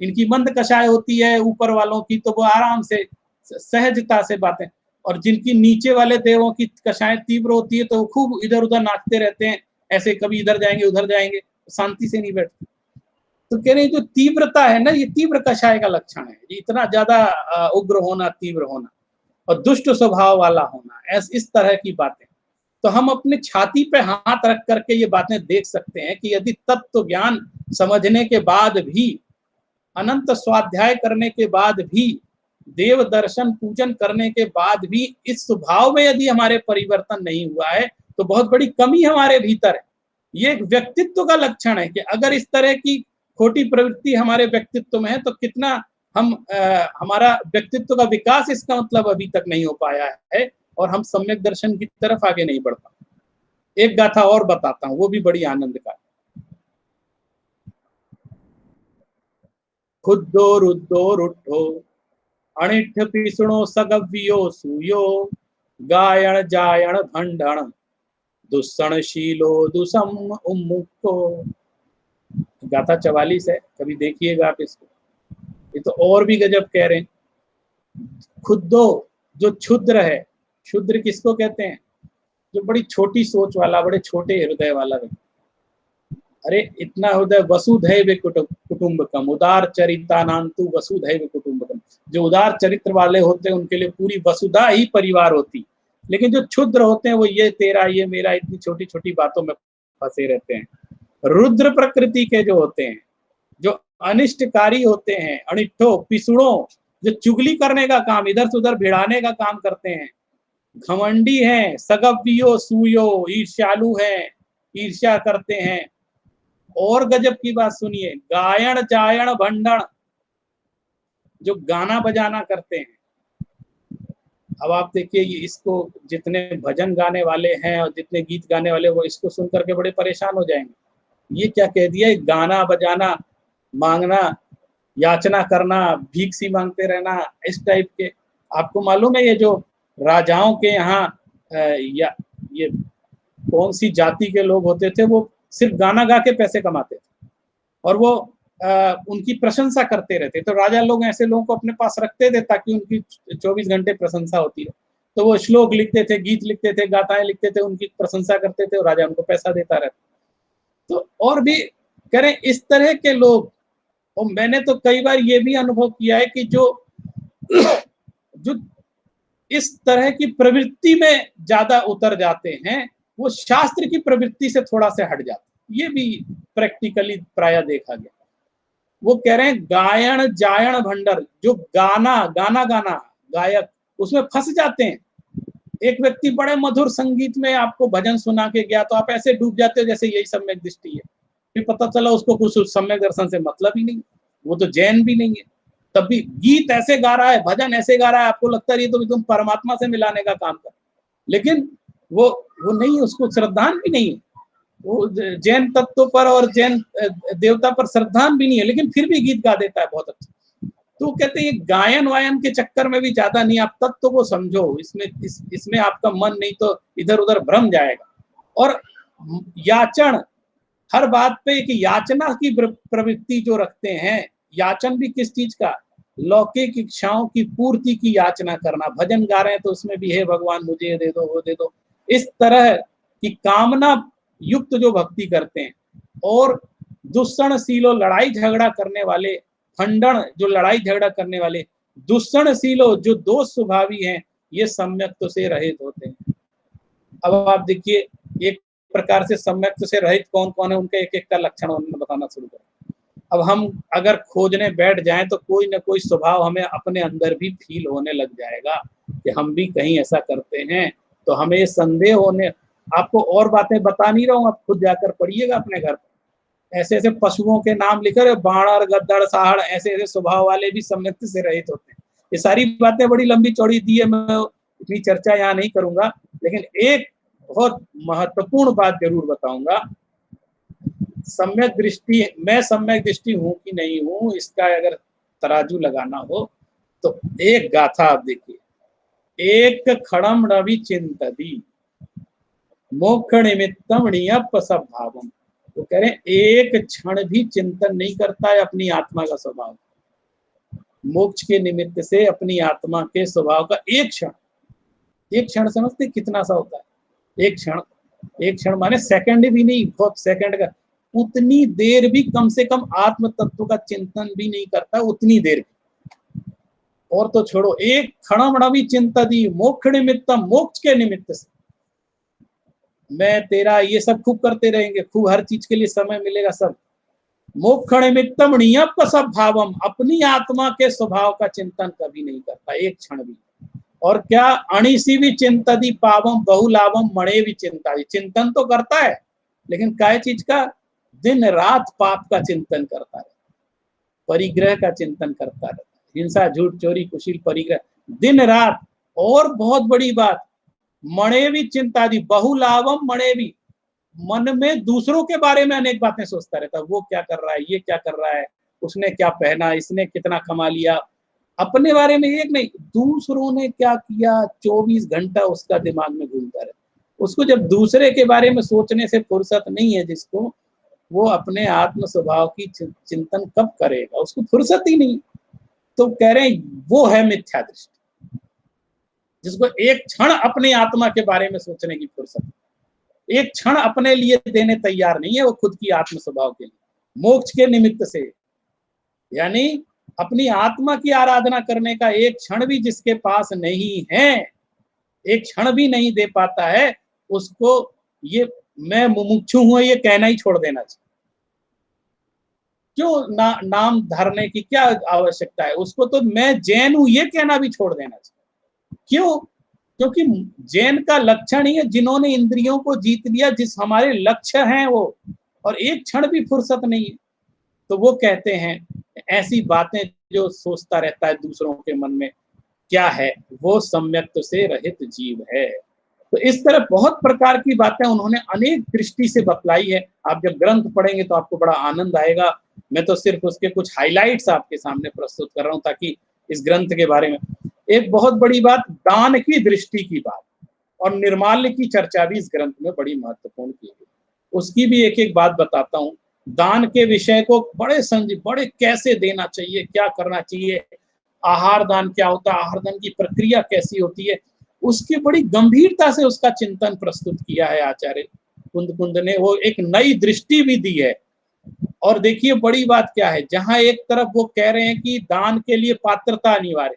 इनकी मंद कषाय होती है ऊपर वालों की, तो वो आराम से सहजता से बातें, और जिनकी नीचे वाले देवों की कषाय तीव्र होती है तो वो खूब इधर उधर नाचते रहते हैं, ऐसे कभी इधर जाएंगे उधर जाएंगे, शांति से नहीं बैठते। तो कह रहे हैं जो तीव्रता है ना, ये तीव्र कषाय का लक्षण है। इतना ज्यादा उग्र होना, तीव्र होना और दुष्ट स्वभाव वाला होना, इस तरह की बातें। तो हम अपने छाती पे हाथ रख करके ये बातें देख सकते हैं कि यदि तत्व ज्ञान समझने के बाद भी, अनंत स्वाध्याय करने के बाद भी, देव दर्शन पूजन करने के बाद भी इस स्वभाव में यदि हमारे परिवर्तन नहीं हुआ है तो बहुत बड़ी कमी हमारे भीतर है। ये एक व्यक्तित्व का लक्षण है कि अगर इस तरह की खोटी प्रवृत्ति हमारे व्यक्तित्व में है तो कितना हमारा व्यक्तित्व का विकास, इसका मतलब अभी तक नहीं हो पाया है और हम सम्यक दर्शन की तरफ आगे नहीं बढ़ पाए। एक गाथा और बताता हूं, वो भी बड़ी आनंद का। खुद्दो रुद्धो रुठो अनिठ पिसुणो सगव्यो सूयो गायण जायण भंडण दुस्सणशीलो दुसम उन्मुक्तो। गाथा 44 है, कभी देखिएगा आप इसको। ये तो और भी गजब कह रहे हैं। खुदो जो क्षुद्र है, क्षुद्र किसको कहते हैं? जो बड़ी छोटी सोच वाला, बड़े छोटे हृदय वाला व्यक्ति। अरे इतना हृदय, वसुधैव कुटुंबकम उदार चरिता नान्तु वसुधैव कुटुंबकम। जो उदार चरित्र वाले होते हैं उनके लिए पूरी वसुधा ही परिवार होती, लेकिन जो क्षुद्र होते हैं वो ये तेरा ये मेरा इतनी छोटी छोटी बातों में फंसे रहते हैं। रुद्र प्रकृति के जो होते हैं, जो अनिष्टकारी होते हैं, अनिष्ठो पिसुड़ो, जो चुगली करने का काम, इधर से उधर भिड़ाने का काम करते हैं, घमंडी हैं, सगव्यो सूयो, ईर्ष्यालु हैं, ईर्ष्या करते हैं। और गजब की बात सुनिए, गायन जायण भंडण, जो गाना बजाना करते हैं। अब आप देखिए, ये इसको जितने भजन गाने वाले हैं और जितने गीत गाने वाले, वो इसको सुन करके बड़े परेशान हो जाएंगे। ये क्या कह दिया, गाना बजाना, मांगना, याचना करना, भीख सी मांगते रहना, इस टाइप के। आपको मालूम है ये जो राजाओं के यहाँ या ये कौन सी जाति के लोग होते थे, वो सिर्फ गाना गा के पैसे कमाते थे और वो उनकी प्रशंसा करते रहते। तो राजा लोग ऐसे लोगों को अपने पास रखते थे ताकि उनकी 24 घंटे प्रशंसा होती है। तो वो श्लोक लिखते थे, गीत लिखते थे, गाथाएं लिखते थे, उनकी प्रशंसा करते थे और राजा उनको पैसा देता रहता। तो और भी करें इस तरह के लोग। और मैंने तो कई बार ये भी अनुभव किया है कि जो इस तरह की प्रवृत्ति में ज्यादा उतर जाते हैं, वो शास्त्र की प्रवृत्ति से थोड़ा से हट जाते। ये भी प्रैक्टिकली प्राय देखा गया। वो कह रहे हैं गायन जायण भंडर, जो गाना गायक, उसमें फंस जाते हैं। एक व्यक्ति बड़े मधुर संगीत में आपको भजन सुना के गया तो आप ऐसे डूब जाते हो जैसे यही सम्यक दृष्टि है। फिर पता चला उसको कुछ सम्यक दर्शन से मतलब ही नहीं, वो तो जैन भी नहीं है। तब भी गीत ऐसे गा रहा है, भजन ऐसे गा रहा है, आपको लगता है तो तुम परमात्मा से मिलाने का काम कर, लेकिन वो नहीं, उसको श्रद्धान भी नहीं है, वो जैन तत्व पर और जैन देवता पर श्रद्धान भी नहीं है, लेकिन फिर भी गीत गा देता है बहुत अच्छा। तो कहते हैं गायन वायन के चक्कर में भी ज्यादा नहीं, आप तत्व को समझो, इसमें आपका मन नहीं तो इधर उधर भ्रम जाएगा। और याचन, हर बात पे एक याचना की प्रवृत्ति जो रखते हैं, याचन भी किस चीज का, लौकिक इच्छाओं की पूर्ति की याचना करना। भजन गा रहे हैं तो उसमें भी हे भगवान मुझे ये दे दो, वो दे दो, इस तरह की कामना युक्त जो भक्ति करते हैं। और दुष्णशीलो, लड़ाई झगड़ा करने वाले, खंडन, जो लड़ाई झगड़ा करने वाले, दुष्णशीलो, जो दोष स्वभावी हैं, ये सम्यक्त से रहित होते हैं। अब आप देखिए, एक प्रकार से सम्यक्त से रहित कौन कौन है, उनके एक एक का लक्षण उन्होंने बताना शुरू करें। अब हम अगर खोजने बैठ जाएं तो कोई ना कोई स्वभाव हमें अपने अंदर भी फील होने लग जाएगा कि हम भी कहीं ऐसा करते हैं। तो हमें ये संदेह होने, आपको और बातें बता नहीं रहा हूँ, आप खुद जाकर पढ़िएगा अपने घर पर। ऐसे ऐसे पशुओं के नाम लिखे, बाणर, गद्दड़, साहड़, ऐसे ऐसे स्वभाव वाले भी सम्यक्त से रहित होते हैं। ये सारी बातें बड़ी लंबी चौड़ी दी है, मैं इतनी चर्चा यहाँ नहीं करूंगा, लेकिन एक बहुत महत्वपूर्ण बात जरूर बताऊंगा। सम्यक दृष्टि, मैं सम्यक दृष्टि हूं कि नहीं हूं, इसका अगर तराजू लगाना हो तो एक गाथा आप देखिए, एक खड़म रवि चिंतदी मोक्ष निमित्तम नियप स्वभावम। वो कह रहे हैं एक क्षण भी चिंतन नहीं करता है अपनी आत्मा का स्वभाव, मोक्ष के निमित्त से अपनी आत्मा के स्वभाव का एक क्षण समझते कितना सा होता है? एक क्षण माने सेकंड भी नहीं, बहुत सेकंड का, उतनी देर भी कम से कम आत्म तत्व का चिंतन भी नहीं करता, उतनी देर भी। और तो छोड़ो, एक क्षण भी चिंता दी मोक्ष निमित्तम, मोक्ष के निमित्त से मैं तेरा, ये सब खूब करते रहेंगे, खूब हर चीज के लिए समय मिलेगा सब। मोक्ष निमित्तम नियप स्वभावम, अपनी आत्मा के स्वभाव का चिंतन कभी नहीं करता, एक क्षण भी। और क्या, अणिसी भी चिंतदी पावम बहुलाभम मणे भी चिंता, चिंतन तो करता है लेकिन काय चीज का, दिन रात पाप का चिंतन करता है, परिग्रह का चिंतन करता रहता है, हिंसा, झूठ, चोरी, कुशील, परिग्रह, दिन रात। और बहुत बड़ी बात, मणे भी चिंता दी बहुलाभम मणे भी, मन में दूसरों के बारे में अनेक बातें सोचता रहता है, वो क्या कर रहा है, ये क्या कर रहा है, उसने क्या पहना, इसने कितना कमा लिया, अपने बारे में एक नहीं, दूसरों ने क्या किया 24 घंटा उसका दिमाग में घूमता रहे। उसको जब दूसरे के बारे में सोचने से फुर्सत नहीं है जिसको, वो अपने आत्म स्वभाव की चिंतन कब करेगा, उसको फुर्सत ही नहीं। तो कह रहे हैं वो है मिथ्या दृष्टि, जिसको एक क्षण अपनी आत्मा के बारे में सोचने की फुर्सत, एक क्षण अपने लिए देने तैयार नहीं है वो खुद की आत्म स्वभाव के लिए, मोक्ष के निमित्त से। यानी अपनी आत्मा की आराधना करने का एक क्षण भी जिसके पास नहीं है, एक क्षण भी नहीं दे पाता है, उसको ये मैं मुमुक्षु हूं ये कहना ही छोड़ देना चाहिए। क्यों नाम धरने की क्या आवश्यकता है, उसको तो मैं जैन हूं ये कहना भी छोड़ देना चाहिए। क्यों? क्योंकि जैन का लक्षण ही है जिन्होंने इंद्रियों को जीत लिया, जिस हमारे लक्ष्य हैं वो, और एक क्षण भी फुर्सत नहीं है। तो वो कहते हैं ऐसी बातें जो सोचता रहता है दूसरों के मन में क्या है, वो सम्यक्त से रहित जीव है। तो इस तरह बहुत प्रकार की बातें उन्होंने अनेक दृष्टि से बतलाई है। आप जब ग्रंथ पढ़ेंगे तो आपको बड़ा आनंद आएगा। मैं तो सिर्फ उसके कुछ हाइलाइट्स आपके सामने प्रस्तुत कर रहा हूं ताकि इस ग्रंथ के बारे में एक बहुत बड़ी बात, दान की दृष्टि की बात और निर्माल्य की चर्चा भी इस ग्रंथ में बड़ी महत्वपूर्ण की गई। उसकी भी एक एक बात बताता हूँ। दान के विषय को बड़े कैसे देना चाहिए, क्या करना चाहिए, आहार दान क्या होता है, आहार दान की प्रक्रिया कैसी होती है, उसकी बड़ी गंभीरता से उसका चिंतन प्रस्तुत किया है आचार्य कुंद ने। वो एक नई दृष्टि भी दी है। और देखिए बड़ी बात क्या है, जहां एक तरफ वो कह रहे हैं कि दान के लिए पात्रता अनिवार्य,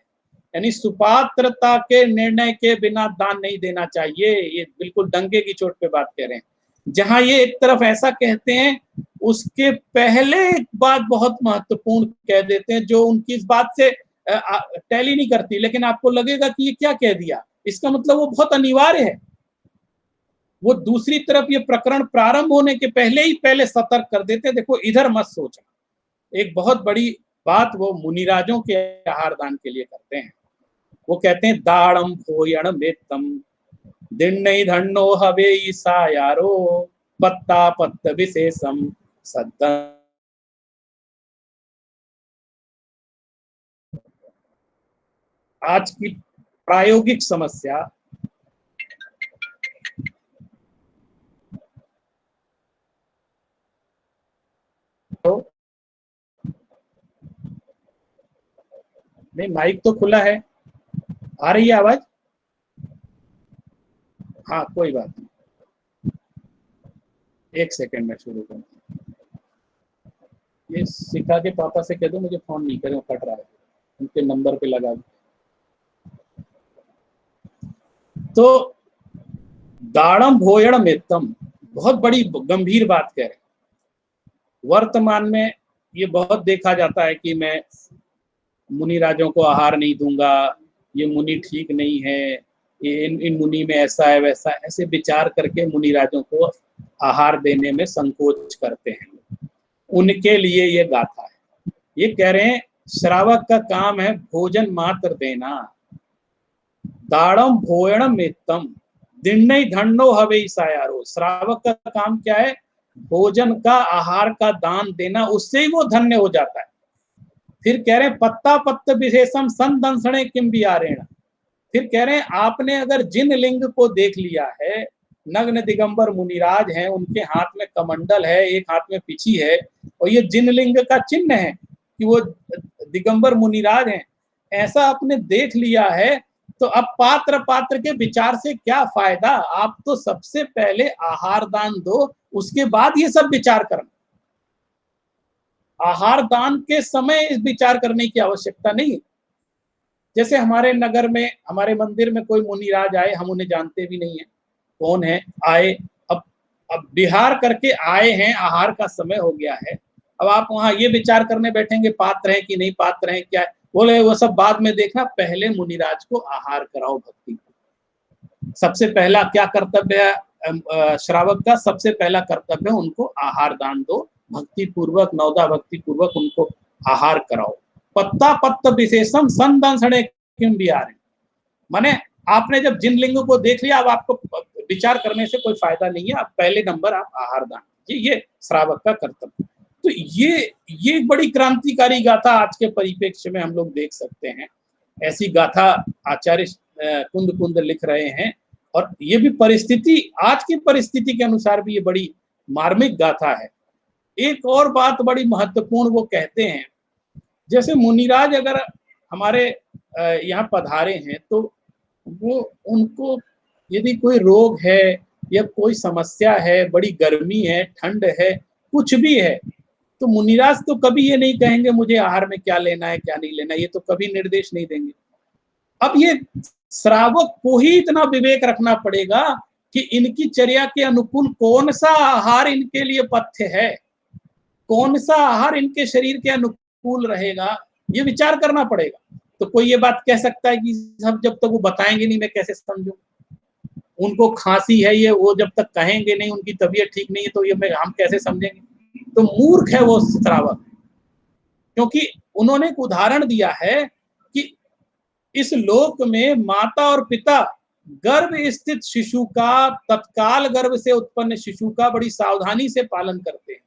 यानी सुपात्रता के निर्णय के बिना दान नहीं देना चाहिए, ये बिल्कुल डंके की चोट पे बात कह रहे हैं। जहां ये एक तरफ ऐसा कहते हैं, उसके पहले एक बात बहुत महत्वपूर्ण कह देते हैं जो उनकी इस बात से टैली नहीं करती, लेकिन आपको लगेगा कि ये क्या कह दिया, इसका मतलब वो बहुत अनिवार्य है। वो दूसरी तरफ ये प्रकरण प्रारंभ होने के पहले ही सतर्क कर देते, देखो इधर मत सोचना। एक बहुत बड़ी बात वो मुनिराजों के आहार दान के लिए करते हैं। वो कहते हैं दाड़म भोयण मेत्तम दिन्नई धन्नो हवे ईसायारो पत्ता पत्त विशेषम सद्दन। आज की प्रायोगिक समस्या तो नहीं, माइक तो खुला है, आ रही है आवाज? हाँ कोई बात नहीं, एक सेकंड में शुरू करूँ। ये शिखा के पापा से कह दो मुझे फोन नहीं करें, कट रहा है, उनके नंबर पे लगा। तो दाड़म भोयण मेत्तम बहुत बड़ी गंभीर बात कह रहे हैं। वर्तमान में ये बहुत देखा जाता है कि मैं मुनि राजों को आहार नहीं दूंगा, ये मुनि ठीक नहीं है, ये इन मुनि में ऐसा है वैसा, ऐसे विचार करके मुनि राजों को आहार देने में संकोच करते हैं। उनके लिए ये गाथा है। ये कह रहे हैं श्रावक का काम है भोजन मात्र देना। दाड़म भोयण मेत्तम दिन्नई धन्नो हवे सायारो। श्रावक का काम क्या है? भोजन का, आहार का दान देना, उससे ही वो धन्य हो जाता है। फिर कह रहे हैं पत्ता पत्त विशेषम संदंसणे किम बिहारेण। फिर कह रहे हैं आपने अगर जिन लिंग को देख लिया है, नग्न दिगंबर मुनिराज हैं, उनके हाथ में कमंडल है, एक हाथ में पिछी है, और ये जिन लिंग का चिन्ह है कि वो दिगंबर मुनिराज हैं, ऐसा आपने देख लिया है, तो अब पात्र के विचार से क्या फायदा? आप तो सबसे पहले आहार दान दो, उसके बाद ये सब विचार करना। आहार दान के समय इस विचार करने की आवश्यकता नहीं। जैसे हमारे नगर में, हमारे मंदिर में कोई मुनिराज आए, हम उन्हें जानते भी नहीं है कौन है, आए, अब विहार करके आए हैं, आहार का समय हो गया है, अब आप वहां ये विचार करने बैठेंगे पात्र है कि नहीं पात्र है, क्या है, बोले वो सब बाद में देखना, पहले मुनिराज को आहार कराओ भक्ति। सबसे पहला क्या कर्तव्य है श्रावक का? सबसे पहला कर्तव्य उनको आहार दान दो, भक्ति पूर्वक, नवदा भक्ति पूर्वक उनको आहार कराओ। पत्ता पत्त विशेषम संदंसणे किम बिहारे। माने आपने जब जिन लिंग को देख लिया, अब आपको विचार करने से कोई फायदा नहीं है, अब पहले नंबर आप आहार दान कीजिए, ये श्रावक का कर्तव्य। तो ये एक बड़ी क्रांतिकारी गाथा आज के परिप्रेक्ष्य में हम लोग देख सकते हैं। ऐसी गाथा आचार्य कुंद कुंद लिख रहे हैं, और ये भी परिस्थिति, आज की परिस्थिति के अनुसार भी ये बड़ी मार्मिक गाथा है। एक और बात बड़ी महत्वपूर्ण वो कहते हैं, जैसे मुनिराज अगर हमारे यहाँ पधारे हैं तो वो उनको यदि कोई रोग है या कोई समस्या है, बड़ी गर्मी है, ठंड है, कुछ भी है, तो मुनिराज तो कभी ये नहीं कहेंगे मुझे आहार में क्या लेना है क्या नहीं लेना, ये तो कभी निर्देश नहीं देंगे। अब ये श्रावक को ही इतना विवेक रखना पड़ेगा कि इनकी चर्या के अनुकूल कौन सा आहार इनके लिए पथ्य है, कौन सा आहार इनके शरीर के अनुकूल रहेगा, ये विचार करना पड़ेगा। तो कोई ये बात कह सकता है कि सब जब तक वो बताएंगे नहीं मैं कैसे समझूं, उनको खांसी है, ये वो जब तक कहेंगे नहीं, उनकी तबीयत ठीक नहीं है, तो ये हम कैसे समझेंगे? तो मूर्ख है वो श्रावक, क्योंकि उन्होंने एक उदाहरण दिया है कि इस लोक में माता और पिता गर्भ स्थित शिशु का, तत्काल गर्भ से उत्पन्न शिशु का बड़ी सावधानी से पालन करते हैं।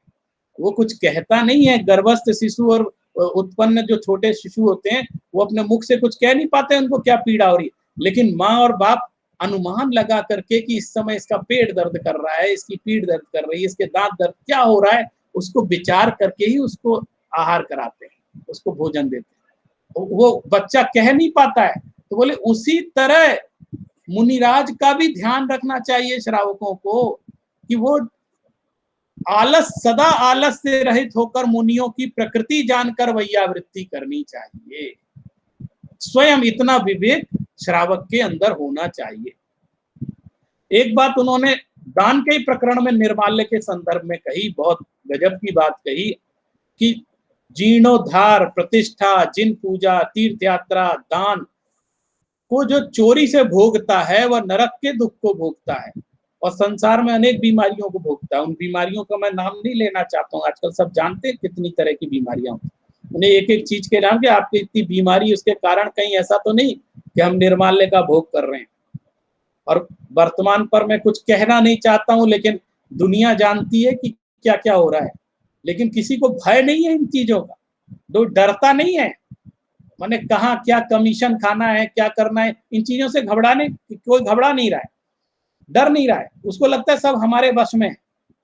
वो कुछ कहता नहीं है, गर्भस्थ शिशु और उत्पन्न जो छोटे शिशु होते हैं वो अपने मुख से कुछ कह नहीं पाते उनको क्या पीड़ा हो रही, लेकिन माँ और बाप अनुमान लगा करके कि इस समय इसका पेट दर्द कर रहा है, इसकी पीठ दर्द कर रही है, इसके दांत दर्द क्या हो रहा है, उसको विचार करके ही उसको आहार कराते हैं, उसको भोजन देते हैं। वो बच्चा कह नहीं पाता है, तो बोले उसी तरह मुनिराज का भी ध्यान रखना चाहिए श्रावकों को कि वो सदा आलस से रहित होकर मुनियों की प्रकृति जानकर वैयावृत्ति करनी चाहिए। स्वयं इतना विवेक श्रावक के अंदर होना चाहिए। एक बात उन्होंने दान के ही प्रकरण में निर्माल्य के संदर्भ में कही, बहुत गजब की बात कही कि जीर्णोद्धार, प्रतिष्ठा, जिन पूजा, तीर्थ यात्रा, दान को जो चोरी से भोगता है वह नरक के दुख को भोगता है और संसार में अनेक बीमारियों को भोगता है। उन बीमारियों का मैं नाम नहीं लेना चाहता हूँ, आजकल सब जानते हैं कितनी तरह की बीमारियां होती, उन्हें एक एक चीज के नाम कि आपकी इतनी बीमारी, उसके कारण कहीं ऐसा तो नहीं कि हम निर्माल्य का भोग कर रहे हैं। और वर्तमान पर मैं कुछ कहना नहीं चाहता हूँ, लेकिन दुनिया जानती है कि क्या क्या हो रहा है, लेकिन किसी को भय नहीं है इन चीजों का, जो डरता नहीं है, मैंने कहा क्या कमीशन खाना है, क्या करना है, इन चीजों से घबराने कोई घबरा नहीं रहा है, डर नहीं रहा है, उसको लगता है सब हमारे वश में है।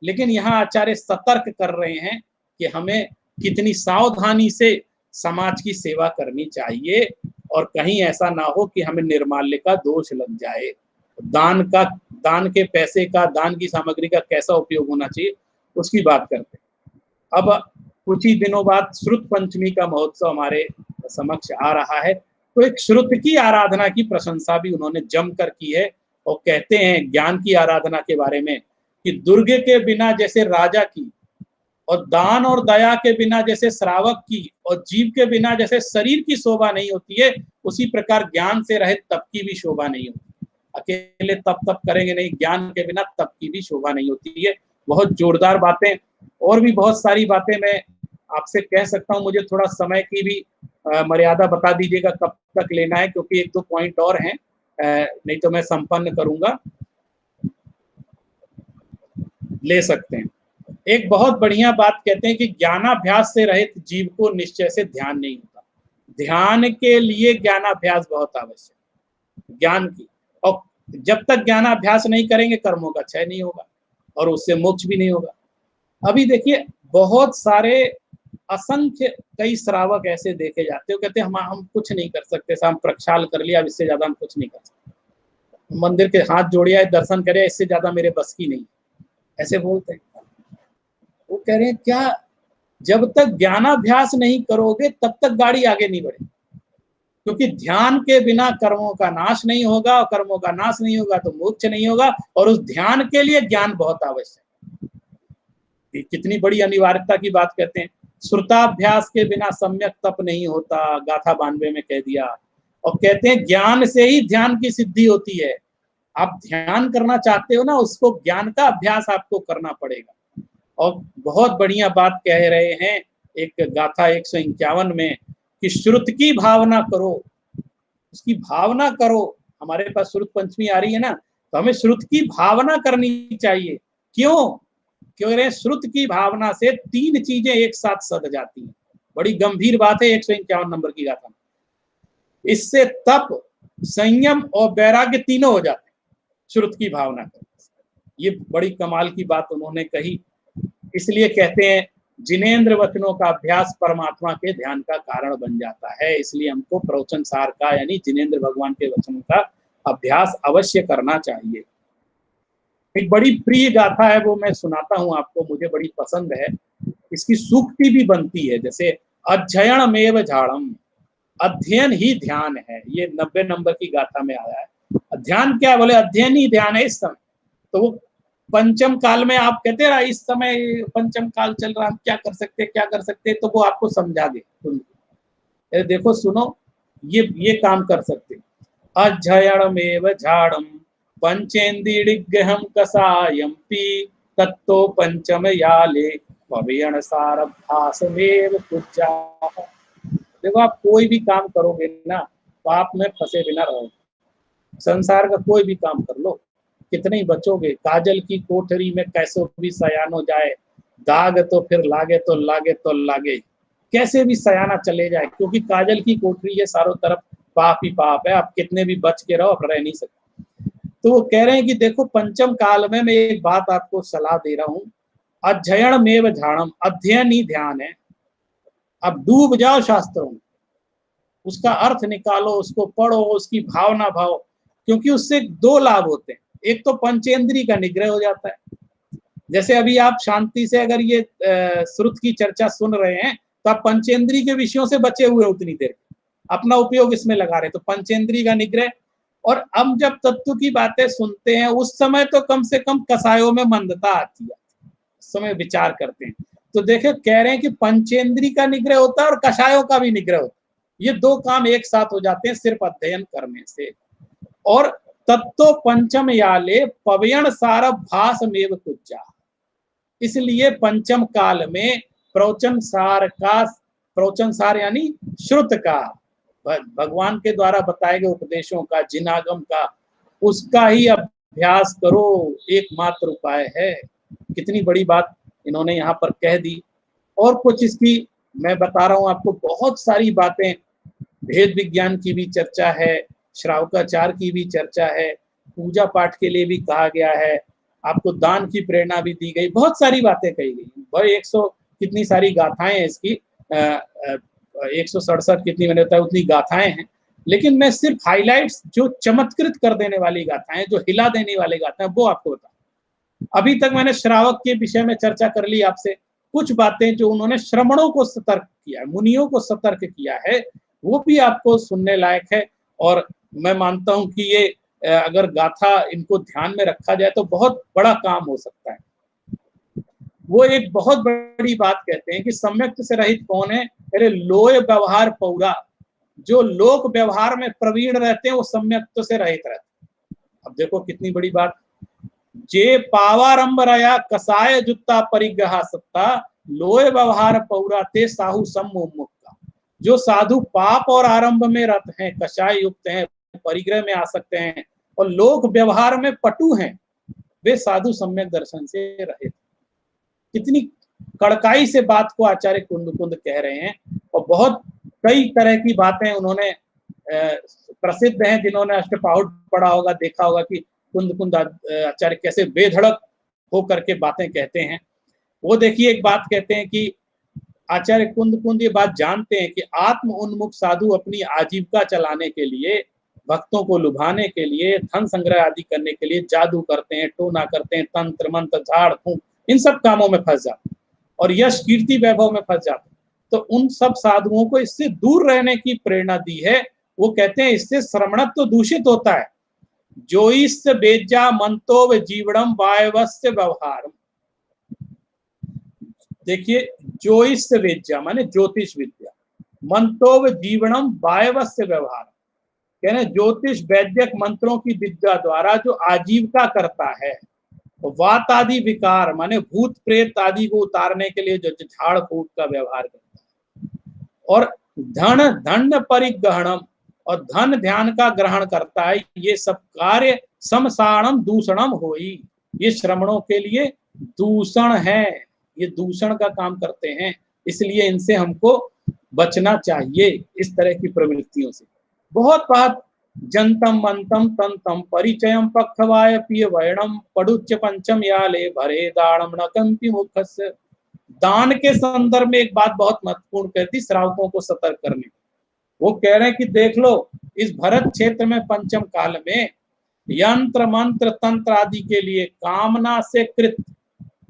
लेकिन यहाँ आचार्य सतर्क कर रहे हैं कि हमें कितनी सावधानी से समाज की सेवा करनी चाहिए और कहीं ऐसा ना हो कि हमें निर्माल्य का दोष लग जाए। दान के पैसे का, दान की सामग्री का कैसा उपयोग होना चाहिए उसकी बात करते हैं। अब कुछ ही दिनों बाद श्रुत पंचमी का महोत्सव हमारे समक्ष आ रहा है, तो एक श्रुत की आराधना की प्रशंसा भी उन्होंने जमकर की है और कहते हैं ज्ञान की आराधना के बारे में कि दुर्ग के बिना जैसे राजा की, और दान और दया के बिना जैसे श्रावक की, और जीव के बिना जैसे शरीर की शोभा नहीं होती है, उसी प्रकार ज्ञान से रहित तप की भी शोभा नहीं होती। अकेले तप करेंगे नहीं, ज्ञान के बिना तप की भी शोभा नहीं होती है। बहुत जोरदार बातें, और भी बहुत सारी बातें मैं आपसे कह सकता हूँ, मुझे थोड़ा समय की भी मर्यादा बता दीजिएगा कब तक लेना है, क्योंकि एक दो पॉइंट और हैं, नहीं तो मैं संपन्न करूंगा। ले सकते हैं। एक बहुत बढ़िया बात कहते हैं कि ज्ञानाभ्यास से रहित जीव को निश्चय से ध्यान नहीं होता। ध्यान के लिए ज्ञानाभ्यास बहुत आवश्यक, ज्ञान की, और जब तक ज्ञानाभ्यास नहीं करेंगे कर्मों का क्षय नहीं होगा और उससे मोक्ष भी नहीं होगा। अभी देखिए बहुत सारे असंख्य कई श्रावक ऐसे देखे जाते हो, कहते हैं हम कुछ नहीं कर सकते, हम प्रक्षाल कर लिया, अब इससे ज्यादा हम कुछ नहीं कर सकते, मंदिर के हाथ जोड़िया, दर्शन करे, इससे ज्यादा मेरे बस की नहीं, ऐसे बोलते हैं। वो कह रहे हैं क्या, जब तक ज्ञानाभ्यास नहीं करोगे तब तक गाड़ी आगे नहीं बढ़ेगी, क्योंकि ध्यान के बिना कर्मों का नाश नहीं होगा, और कर्मों का नाश नहीं होगा तो मोक्ष नहीं होगा, और उस ध्यान के लिए ज्ञान बहुत आवश्यक है। कितनी बड़ी अनिवार्यता की बात कहते हैं। श्रुताभ्यास के बिना सम्यक तप नहीं होता, गाथा 92 में कह दिया। और कहते हैं ज्ञान से ही ध्यान की सिद्धि होती है। आप ध्यान करना चाहते हो ना, उसको ज्ञान का अभ्यास आपको करना पड़ेगा। और बहुत बढ़िया बात कह रहे हैं एक गाथा 151 में कि श्रुत की भावना करो, उसकी भावना करो। हमारे पास श्रुत पंचमी आ रही है ना, तो हमें श्रुत की भावना करनी चाहिए। क्यों? कह रहे श्रुत की भावना से 3 चीजें एक साथ सध जाती हैं। बड़ी गंभीर बात है 151 नंबर की गाथा में। इससे तप, संयम और वैराग्य तीनों हो जाते हैं श्रुत की भावना करने से। ये बड़ी कमाल की बात उन्होंने कही। इसलिए कहते हैं जिनेंद्र वचनों का अभ्यास परमात्मा के ध्यान का कारण बन जाता है। इसलिए हमको प्रवचन सार का यानी जिनेंद्र भगवान के वचनों का अभ्यास अवश्य करना चाहिए। एक बड़ी प्रिय गाथा है, वो मैं सुनाता हूं आपको, मुझे बड़ी पसंद है। इसकी सूक्ति भी बनती है, जैसे अध्ययनमेव झाड़म, अध्ययन ही ध्यान है। ये 90 नंबर की गाथा में आया है। ध्यान क्या है? बोले अध्ययन ही ध्यान है इस समय। तो वो पंचम काल में आप कहते रहा इस समय पंचम काल चल रहा, हम क्या कर सकते क्या कर सकते, तो वो आपको समझा दे। देखो सुनो, ये काम कर सकते। अध्ययनमेव झाड़म पंचेन्द्रियगहम कसायम्पि तत्तो पंचम याले भवेण सारभासमेव कुज्जाः। देखो आप कोई भी काम करोगे ना, पाप में फंसे बिना रहोगे। संसार का कोई भी काम कर लो, कितने ही बचोगे। काजल की कोठरी में कैसे भी सयान हो जाए, दाग तो फिर लागे तो लागे तो लागे, कैसे भी सयाना चले जाए, क्योंकि काजल की कोठरी है, चारों तरफ पाप ही पाप है। आप कितने भी बच के रहो, आप रह नहीं सकते। तो वो कह रहे हैं कि देखो पंचम काल में मैं एक बात आपको सलाह दे रहा हूँ, अध्ययनमेव झाड़म, अध्ययन ही ध्यान है। अब डूब जाओ शास्त्रों में, उसका अर्थ निकालो, उसको पढ़ो, उसकी भावना भाव, क्योंकि उससे 2 लाभ होते हैं। एक तो पंचेंद्री का निग्रह हो जाता है। जैसे अभी आप शांति से अगर ये श्रुत की चर्चा सुन रहे हैं तो आप पंचेंद्री के विषयों से बचे हुए उतनी देर, अपना उपयोग इसमें लगा रहे, तो पंचेंद्री का निग्रह। और अब जब तत्व की बातें सुनते हैं उस समय तो कम से कम कसायों में मंदता आती है, उस समय विचार करते हैं। तो देखे कह रहे हैं कि पंचेंद्री का निग्रह होता है और कषायों का भी निग्रह होता है। ये 2 काम एक साथ हो जाते हैं सिर्फ अध्ययन करने से। और तत्तो पंचम याले पवयण सार भासमेव कुज्जा, इसलिए पंचम काल में प्रवचन सार यानी श्रुत का, भगवान के द्वारा बताए गए उपदेशों का, जिनागम का, उसका ही अभ्यास करो, एकमात्र उपाय है। कितनी बड़ी बात इन्होंने यहाँ पर कह दी। और कुछ इसकी मैं बता रहा हूँ आपको, बहुत सारी बातें, भेद विज्ञान की भी चर्चा है, श्रावकाचार की भी चर्चा है, पूजा पाठ के लिए भी कहा गया है, आपको दान की प्रेरणा भी दी गई, बहुत सारी बातें कही गई। भाई 100 कितनी सारी गाथाएं हैं इसकी, 167 कितनी मैंने बताया उतनी गाथाएं हैं। लेकिन मैं सिर्फ हाइलाइट्स, जो चमत्कृत कर देने वाली गाथाएं, जो हिला देने वाली गाथाएं, वो आपको बता। अभी तक मैंने श्रावक के विषय में चर्चा कर ली आपसे। कुछ बातें जो उन्होंने श्रमणों को सतर्क किया है, मुनियों को सतर्क किया है, वो भी आपको सुनने लायक है। और मैं मानता हूं कि ये अगर गाथा इनको ध्यान में रखा जाए तो बहुत बड़ा काम हो सकता है। वो एक बहुत बड़ी बात कहते हैं कि सम्यक्त से रहित कौन है? अरे लोय व्यवहार पौरा, जो लोक व्यवहार में प्रवीण रहते हैं वो सम्यक्त से रहित रहते हैं। अब देखो कितनी बड़ी बात, जे पावारंभ रया कसाय जुत्ता परिग्रह सत्ता, लोय व्यवहार पौरा ते साहु सम्मुक्ता। जो साधु पाप और आरंभ में रत हैं, कषाय युक्त हैं, परिग्रह में आ सकते हैं और लोक व्यवहार में पटु हैं, वे साधु सम्यक दर्शन से रहित। कितनी कड़काई से बात को आचार्य कुंद कह रहे हैं। और बहुत कई तरह की बातें उन्होंने, प्रसिद्ध हैं, जिन्होंने अष्टपाहुट पढ़ा होगा, देखा होगा कि कुंद आचार्य कैसे बेधड़क होकर के बातें कहते हैं। वो देखिए एक बात कहते हैं कि आचार्य कुंद ये बात जानते हैं कि आत्म उन्मुख साधु अपनी आजीविका चलाने के लिए, भक्तों को लुभाने के लिए, धन संग्रह आदि करने के लिए जादू करते हैं, टोना करते हैं, तंत्र मंत्र झाड़ फूंक, इन सब कामों में फंस जाते हैं और यश कीर्ति वैभव में फंस जाते हैं। तो उन सब साधुओं को इससे दूर रहने की प्रेरणा दी है। वो कहते हैं इससे श्रमणत्व तो दूषित होता है। ज्योतिष बेजा मंतो जीवणम वायवस्य व्यवहार। देखिए ज्योतिष वेद्या माने ज्योतिष विद्या, मंतो जीवणम वायवस्य व्यवहार, कहने ज्योतिष वैद्यक मंत्रों की विद्या द्वारा जो आजीविका करता है, वात आदि विकार माने भूत प्रेत आदि को उतारने के लिए जो झाड़ फूक का व्यवहार करता है, और धन परिग्रहणम, और धन ध्यान का ग्रहण करता है, ये सब कार्य समसारणम दूषणम होई, ये श्रमणों के लिए दूषण है, ये दूषण का काम करते हैं, इसलिए इनसे हमको बचना चाहिए, इस तरह की प्रवृत्तियों से। बहुत बात जनतम मंतम तंतम परिचयम पक्षवाय पिय वैणम पडुच्च पंचम याले भरे दाणम नकंपि मुखस्य। दान के संदर्भ में एक बात बहुत महत्वपूर्ण कहती, श्रावकों को सतर्क करने। वो कह रहे हैं कि देख लो, इस भरत क्षेत्र में पंचम काल में यंत्र मंत्र तंत्र आदि के लिए कामना से कृत,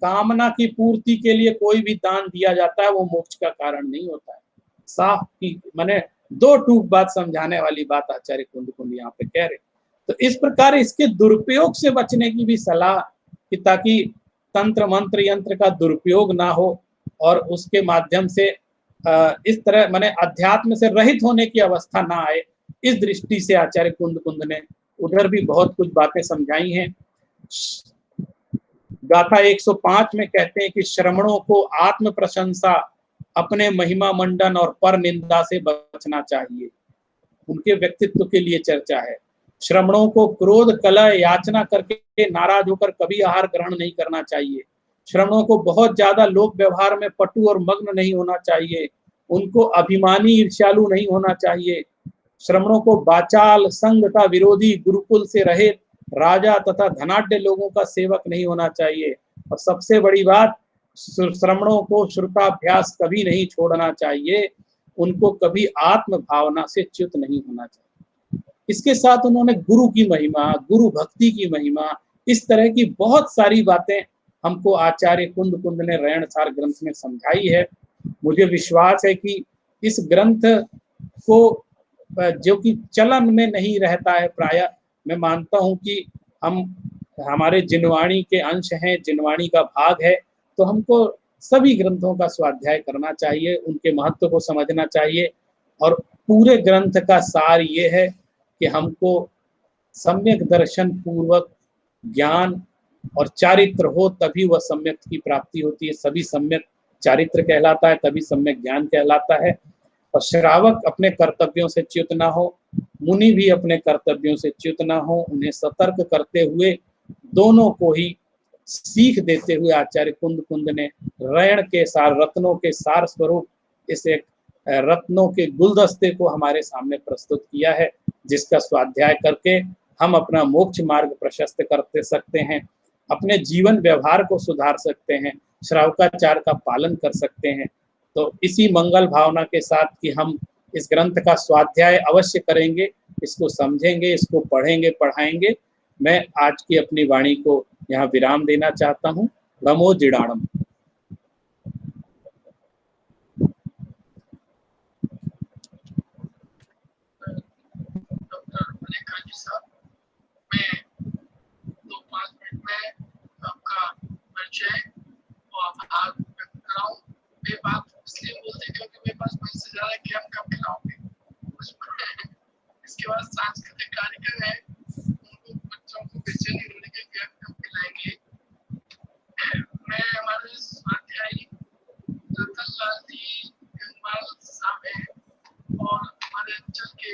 कामना की पूर्ति के लिए कोई भी दान दिया जाता है वो मोक्ष का कारण नहीं होता है। साफ की मैंने दो टूक बात समझाने वाली बात आचार्य कुंद कुंड यहाँ पे कह रहे। तो इस प्रकार इसके दुरुपयोग से बचने की भी सलाह, कि ताकि तंत्र मंत्र यंत्र का दुरुपयोग ना हो और उसके माध्यम से इस तरह माने अध्यात्म से रहित होने की अवस्था ना आए, इस दृष्टि से आचार्य कुंद कुंद ने उधर भी बहुत कुछ बातें समझाई हैं। गाथा 105 में कहते हैं कि श्रमणों को आत्म प्रशंसा, अपने महिमा मंडन और पर निंदा से बचना चाहिए। उनके व्यक्तित्व के लिए चर्चा है। श्रमणों को क्रोध कलह याचना करके नाराज होकर कभी आहार ग्रहण नहीं करना चाहिए। श्रमणों को बहुत ज्यादा लोक व्यवहार में पटु और मग्न नहीं होना चाहिए। उनको अभिमानी ईर्ष्यालु नहीं होना चाहिए। श्रमणों को बाचाल संग का विरोधी गुरुकुल से रहे राजा तथा धनाढ्य लोगों का सेवक नहीं होना चाहिए। और सबसे बड़ी बात, श्रमणों को श्रुताभ्यास कभी नहीं छोड़ना चाहिए। उनको कभी आत्म भावना से च्युत नहीं होना चाहिए। इसके साथ उन्होंने गुरु की महिमा, गुरु भक्ति की महिमा, इस तरह की बहुत सारी बातें हमको आचार्य कुंद कुंद ने रैणसार ग्रंथ में समझाई है। मुझे विश्वास है कि इस ग्रंथ को जो कि चलन में नहीं रहता है प्रायः, मैं मानता हूं कि हम हमारे जिनवाणी के अंश हैं, जिनवाणी का भाग है, तो हमको सभी ग्रंथों का स्वाध्याय करना चाहिए, उनके महत्व को समझना चाहिए। और पूरे ग्रंथ का सार ये है कि हमको सम्यक दर्शन पूर्वक ज्ञान और चारित्र हो, तभी वह सम्यक की प्राप्ति होती है। सभी सम्यक चारित्र कहलाता है, तभी सम्यक ज्ञान कहलाता है। और श्रावक अपने कर्तव्यों से च्युत ना हो, मुनि भी अपने कर्तव्यों से च्युत ना हो, उन्हें सतर्क करते हुए दोनों को ही सीख देते हुए आचार्य कुंद कुंद ने रैण के सार, रत्नों के सार स्वरूप इस एक रत्नों के गुलदस्ते को हमारे सामने प्रस्तुत किया है, जिसका स्वाध्याय करके हम अपना मोक्ष मार्ग प्रशस्त करते सकते हैं, अपने जीवन व्यवहार को सुधार सकते हैं, श्रावकाचार का पालन कर सकते हैं। तो इसी मंगल भावना के साथ कि हम इस ग्रंथ का स्वाध्याय अवश्य करेंगे, इसको समझेंगे, इसको पढ़ेंगे, पढ़ाएंगे। मैं आज की अपनी वाणी को यहाँ विराम देना चाहता हूँ। नमो जिडाणम। डॉक्टर मल्लिका जी साहब, मैं 2-5 मिनट में आपका परिचय और आभार व्यक्त कराऊं। ये बात इसलिए बोलते क्योंकि मेरे पास पैसे ज्यादा ज्ञान कब खिलाओगे। इसके बाद सांस्कृतिक कार्यक्रम है, उनको बच्चों को बेचैनी होने के ज्ञान कब खिलाएंगे। मैं हमारे स्वाध्यायी रतन लाल जी गंगवाल साहब हैं और हमारे अंचल के